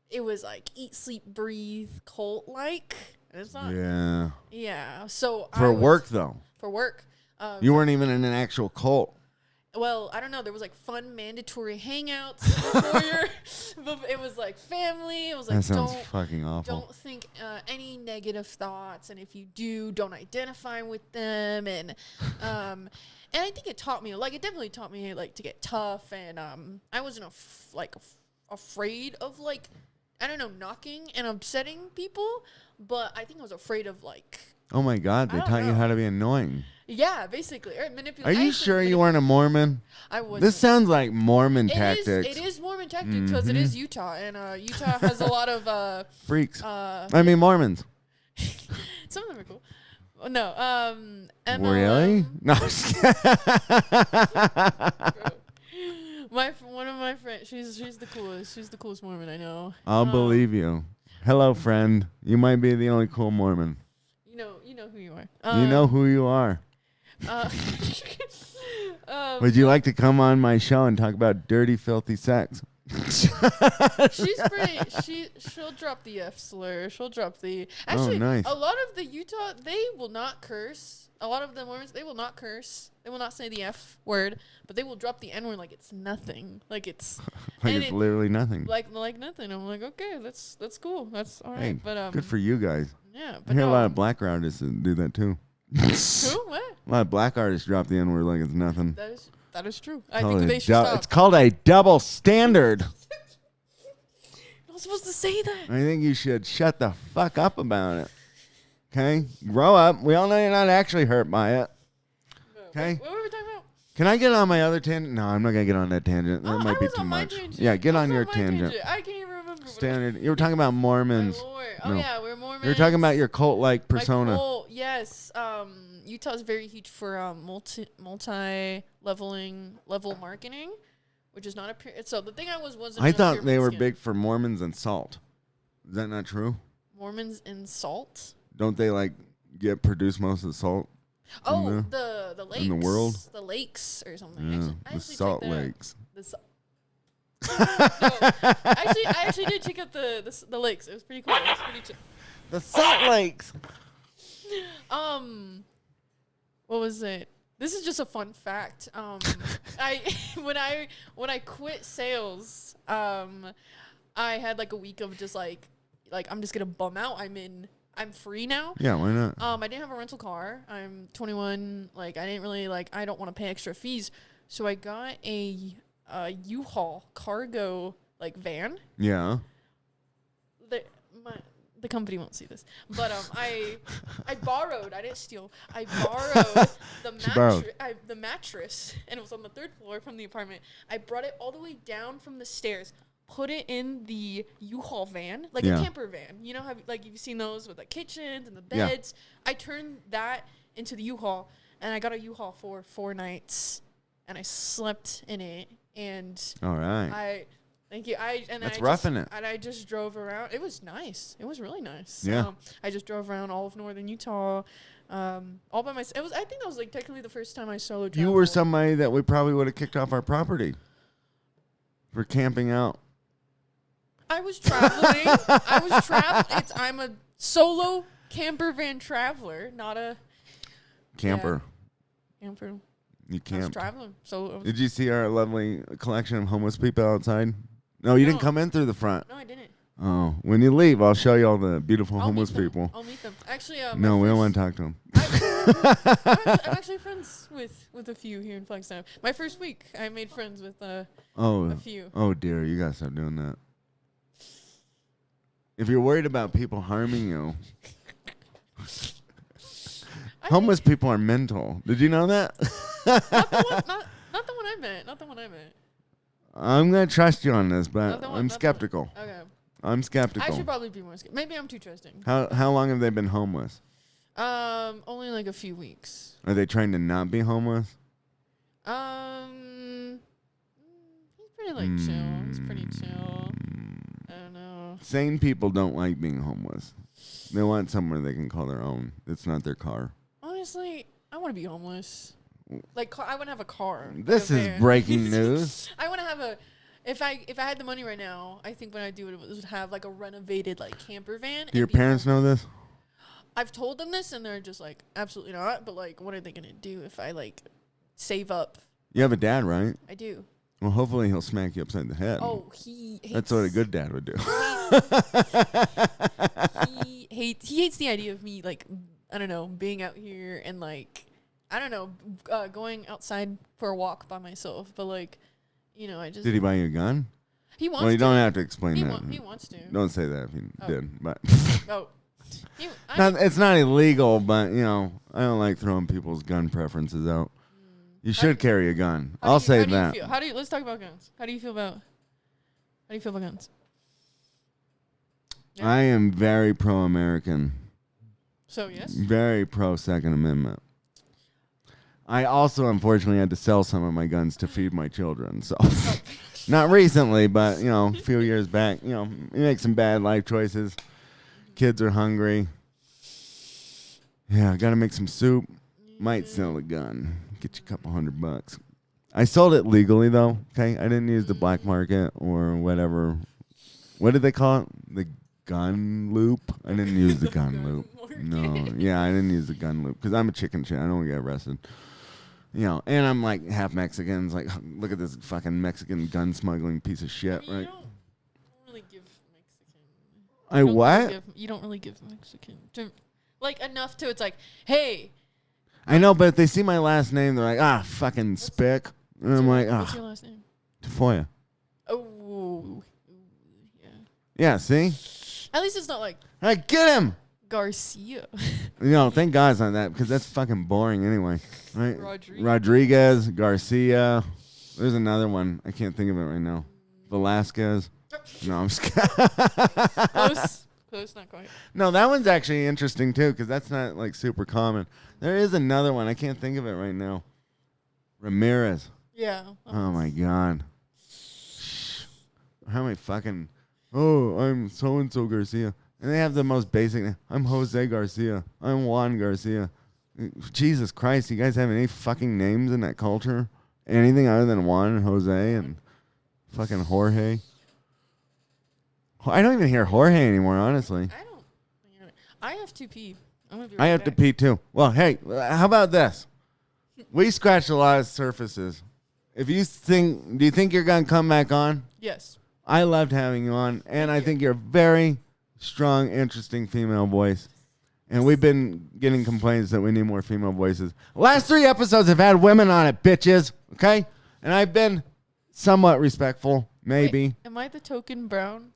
C: it was like eat, sleep, breathe, cult like. It's not.
B: Yeah.
C: Yeah. So
B: For work though.
C: For work.
B: You weren't even in an actual cult.
C: Well, I don't know. There was like fun mandatory hangouts before it was like family. It was like
B: That sounds fucking awful.
C: Don't think any negative thoughts, and if you do, don't identify with them. And I think it taught me, like, it definitely taught me, like, to get tough. And I wasn't afraid of, like, I don't know, knocking and upsetting people, but I think I was afraid of, like.
B: Oh my God! They taught you how to be annoying.
C: Yeah, basically. Or
B: Are you sure you weren't a Mormon?
C: I was.
B: This sounds like Mormon tactics.
C: It is Mormon tactics because it is Utah, and Utah has a lot of
B: freaks. I mean Mormons.
C: Some of them are cool. No, MLM.
B: Really? No.
C: One of my friends, she's the coolest. She's the coolest Mormon I know.
B: I'll believe you. Hello, friend. You might be the only cool Mormon.
C: You know who you are.
B: You know who you are. Would you like to come on my show and talk about dirty, filthy sex?
C: She's pretty. She'll drop the F slur. She'll drop the. Actually,
B: nice.
C: A lot of the Utah, they will not curse. A lot of the Mormons, they will not curse. They will not say the F word, but they will drop the N word like it's nothing. Like it's.
B: Like it's literally nothing.
C: Like nothing. I'm like, okay, that's cool. That's all right.
B: Hey,
C: but
B: good for you guys.
C: Yeah,
B: I
C: but
B: hear a lot of black artists that do that too.
C: Who? What?
B: A lot of black artists drop the N word like it's nothing.
C: That is true. I think they should stop.
B: It's called a double standard.
C: You're not supposed to say that.
B: I think you should shut the fuck up about it. Okay? Grow up. We all know you're not actually hurt by it. Okay?
C: What were we talking about?
B: Can I get on my other tangent? No, I'm not going to get on that tangent. That might be too much. Yeah, get on your tangent.
C: I can't even remember.
B: Standard. You were talking about Mormons.
C: Oh, yeah, we're Mormons. performance.
B: You're talking about your cult-like persona.
C: My cult, yes. Utah's very huge for level marketing, which is not a pure. So the thing wasn't.
B: I
C: a
B: thought they
C: pyramid
B: were
C: scheme.
B: big for Mormons and salt. Is that not true?
C: Mormons and salt.
B: Don't they like produce most of the salt?
C: Oh, the lakes
B: in the world?
C: The lakes or something.
B: Yeah,
C: I
B: the
C: actually
B: Salt
C: checked that out.
B: Lakes.
C: I actually did check out the lakes. It was pretty cool. It was pretty chill.
B: The Salt Lakes.
C: What was it? This is just a fun fact. I when I quit sales, I had like a week of just like I'm just gonna bum out. I'm free now.
B: Yeah, why not?
C: I didn't have a rental car. I'm 21. Like I didn't really I don't want to pay extra fees, so I got a U-Haul cargo van.
B: Yeah.
C: The company won't see this, but I borrowed. I didn't steal. I borrowed the mattress, and it was on the 3rd floor from the apartment. I brought it all the way down from the stairs, put it in the U-Haul van, like a camper van. You know how you've seen those with like kitchens and the beds. Yeah. I turned that into the U-Haul, and I got a U-Haul for 4 nights, and I slept in it. And
B: all right.
C: Thank you.
B: That's roughing it.
C: And I just drove around. It was nice. It was really nice.
B: Yeah.
C: I just drove around all of northern Utah, all by myself. I think that was like technically the first time I solo traveled.
B: You were somebody that we probably would have kicked off our property for camping out.
C: I was traveling. I'm a solo camper van traveler, not a
B: camper.
C: Yeah, camper.
B: You camped.
C: I was traveling. So
B: did you see our lovely collection of homeless people outside? No, you didn't come in through the front.
C: No, I didn't.
B: Oh, when you leave, I'll show you all the beautiful homeless people.
C: I'll meet them. Actually,
B: no, we don't want to talk to them.
C: I'm actually friends with a few here in Flagstaff. My first week, I made friends with a few.
B: Oh dear, you gotta stop doing that. If you're worried about people harming you, homeless people are mental. Did you know that?
C: Not the one I met. Not the one I met.
B: I'm gonna trust you on this, but I'm skeptical.
C: Okay.
B: I'm skeptical.
C: I should probably be more skeptical. Maybe I'm too trusting.
B: How long have they been homeless?
C: Only like a few weeks.
B: Are they trying to not be homeless?
C: He's pretty chill. He's pretty chill. I don't know.
B: Sane people don't like being homeless. They want somewhere they can call their own. It's not their car.
C: Honestly, I want to be homeless. Like I want to have a car.
B: This is breaking news.
C: I want to have a. If I had the money right now, I think when I do it would have like a renovated like camper van.
B: Do your parents know this?
C: I've told them this, and they're just like, absolutely not. But like, what are they gonna do if I like save up?
B: You have a dad, right?
C: I do.
B: Well, hopefully he'll smack you upside the head.
C: Oh, he hates.
B: That's what a good dad would do.
C: He hates the idea of me like I don't know being out here and like I don't know going outside for a walk by myself. But like, you know, I just.
B: Did he buy you a gun?
C: He wants.
B: Well, you
C: to.
B: don't have to explain that.
C: He wants to.
B: Don't say that if he did. But
C: Oh.
B: it's not illegal, but you know, I don't like throwing people's gun preferences out. You should carry a gun. I'll say that.
C: Let's talk about guns. How do you feel about guns? Yeah.
B: I am very pro-American.
C: So yes.
B: Very pro-Second Amendment. I also, unfortunately, had to sell some of my guns to feed my children. So, not recently, but you know, a few years back. You know, you make some bad life choices. Kids are hungry. Yeah, got to make some soup. Might sell a gun. Get you a couple $100. I sold it legally though. Okay, I didn't use the black market or whatever. What did they call it? The gun loop. I didn't use the gun loop. No, yeah, I didn't use the gun loop because I'm a chicken shit. I don't want to get arrested. You know, and I'm like half Mexican. It's like, look at this fucking Mexican gun smuggling piece of shit,
C: I mean,
B: right?
C: You don't really give Mexican. You don't really give Mexican like enough to. It's like, hey.
B: I know, but if they see my last name, they're like, fucking spick. And I'm like,
C: what's your last name?
B: Tafoya.
C: Oh, yeah.
B: Yeah, see?
C: At least it's not like
B: All right, get him.
C: Garcia.
B: You know, thank God it's not that because that's fucking boring anyway. Right?
C: Rodriguez.
B: Garcia. There's another one. I can't think of it right now. Velasquez. No, I'm just
C: Close. Close, not quite.
B: No, that one's actually interesting too, because that's not like super common. There is another one. I can't think of it right now. Ramirez.
C: Yeah.
B: Oh my God. How many fucking? Oh, I'm so and so Garcia, and they have the most basic name. I'm Jose Garcia. I'm Juan Garcia. Jesus Christ, you guys have any fucking names in that culture? Anything other than Juan and Jose and fucking Jorge? I don't even hear Jorge anymore, honestly.
C: I don't. I have to pee. I'm gonna be
B: I
C: right
B: have to
C: back.
B: pee too. Well, hey, how about this? We scratched a lot of surfaces. Do you think you're gonna come back on?
C: Yes.
B: I loved having you on, and I think you're a very strong, interesting female voice. And we've been getting complaints that we need more female voices. Last 3 episodes have had women on it, bitches. Okay, and I've been somewhat respectful, maybe.
C: Wait, am I the token brown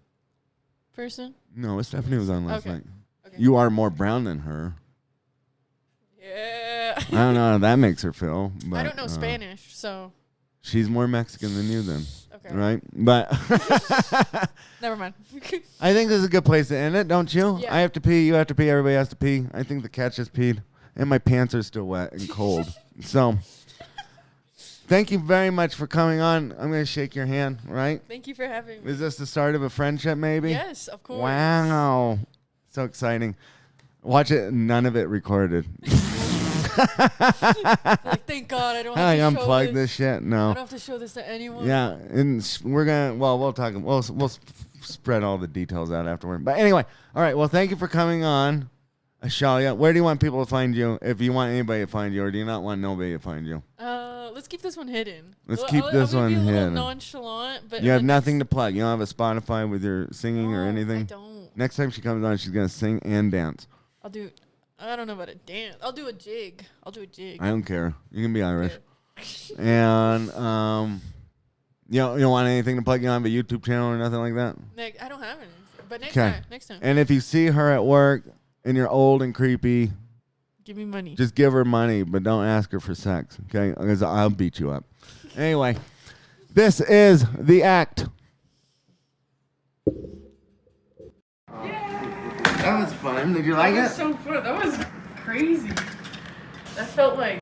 C: person?
B: No, Stephanie was on last
C: Okay.
B: night.
C: Okay.
B: You are more brown than her.
C: Yeah.
B: I don't know how that makes her feel. But,
C: I don't know Spanish, so
B: She's more Mexican than you then.
C: okay.
B: Right? But
C: Never mind.
B: I think this is a good place to end it, don't you?
C: Yeah.
B: I have to pee. You have to pee. Everybody has to pee. I think the cat just peed. And my pants are still wet and cold. So thank you very much for coming on. I'm going to shake your hand, right?
C: Thank you for having me.
B: Is this the start of a friendship, maybe?
C: Yes, of course.
B: Wow. So exciting. Watch it. None of it recorded.
C: Like, thank God I don't
B: I
C: have to show
B: unplugged this shit.
C: I
B: No.
C: don't have to show this to anyone.
B: Yeah, and we're gonna. Well, we'll talk. We'll spread all the details out afterward. But anyway, all right. Well, thank you for coming on, Ashalia. Where do you want people to find you? If you want anybody to find you, or do you not want nobody to find you?
C: Let's keep this one hidden.
B: Let's keep this
C: I'm
B: one
C: gonna be a little
B: hidden.
C: nonchalant, but
B: You have
C: the
B: nothing to
C: next-
B: plug. You don't have a Spotify with your singing or
C: No,
B: anything.
C: I don't.
B: Next time she comes on, she's gonna sing and dance.
C: I'll do. I don't know about a dance. I'll do a jig. I
B: I don't care. You can be Irish. And you don't want anything to plug? You don't have a YouTube channel or nothing like that?
C: I don't have anything. But next
B: 'Kay.
C: time. Next time.
B: And if you see her at work and you're old and creepy,
C: Give me money.
B: just give her money, but don't ask her for sex, okay? Because I'll beat you up. Anyway, this is The Act. That was fun. Did you like it?
C: So fun. That was crazy. That felt like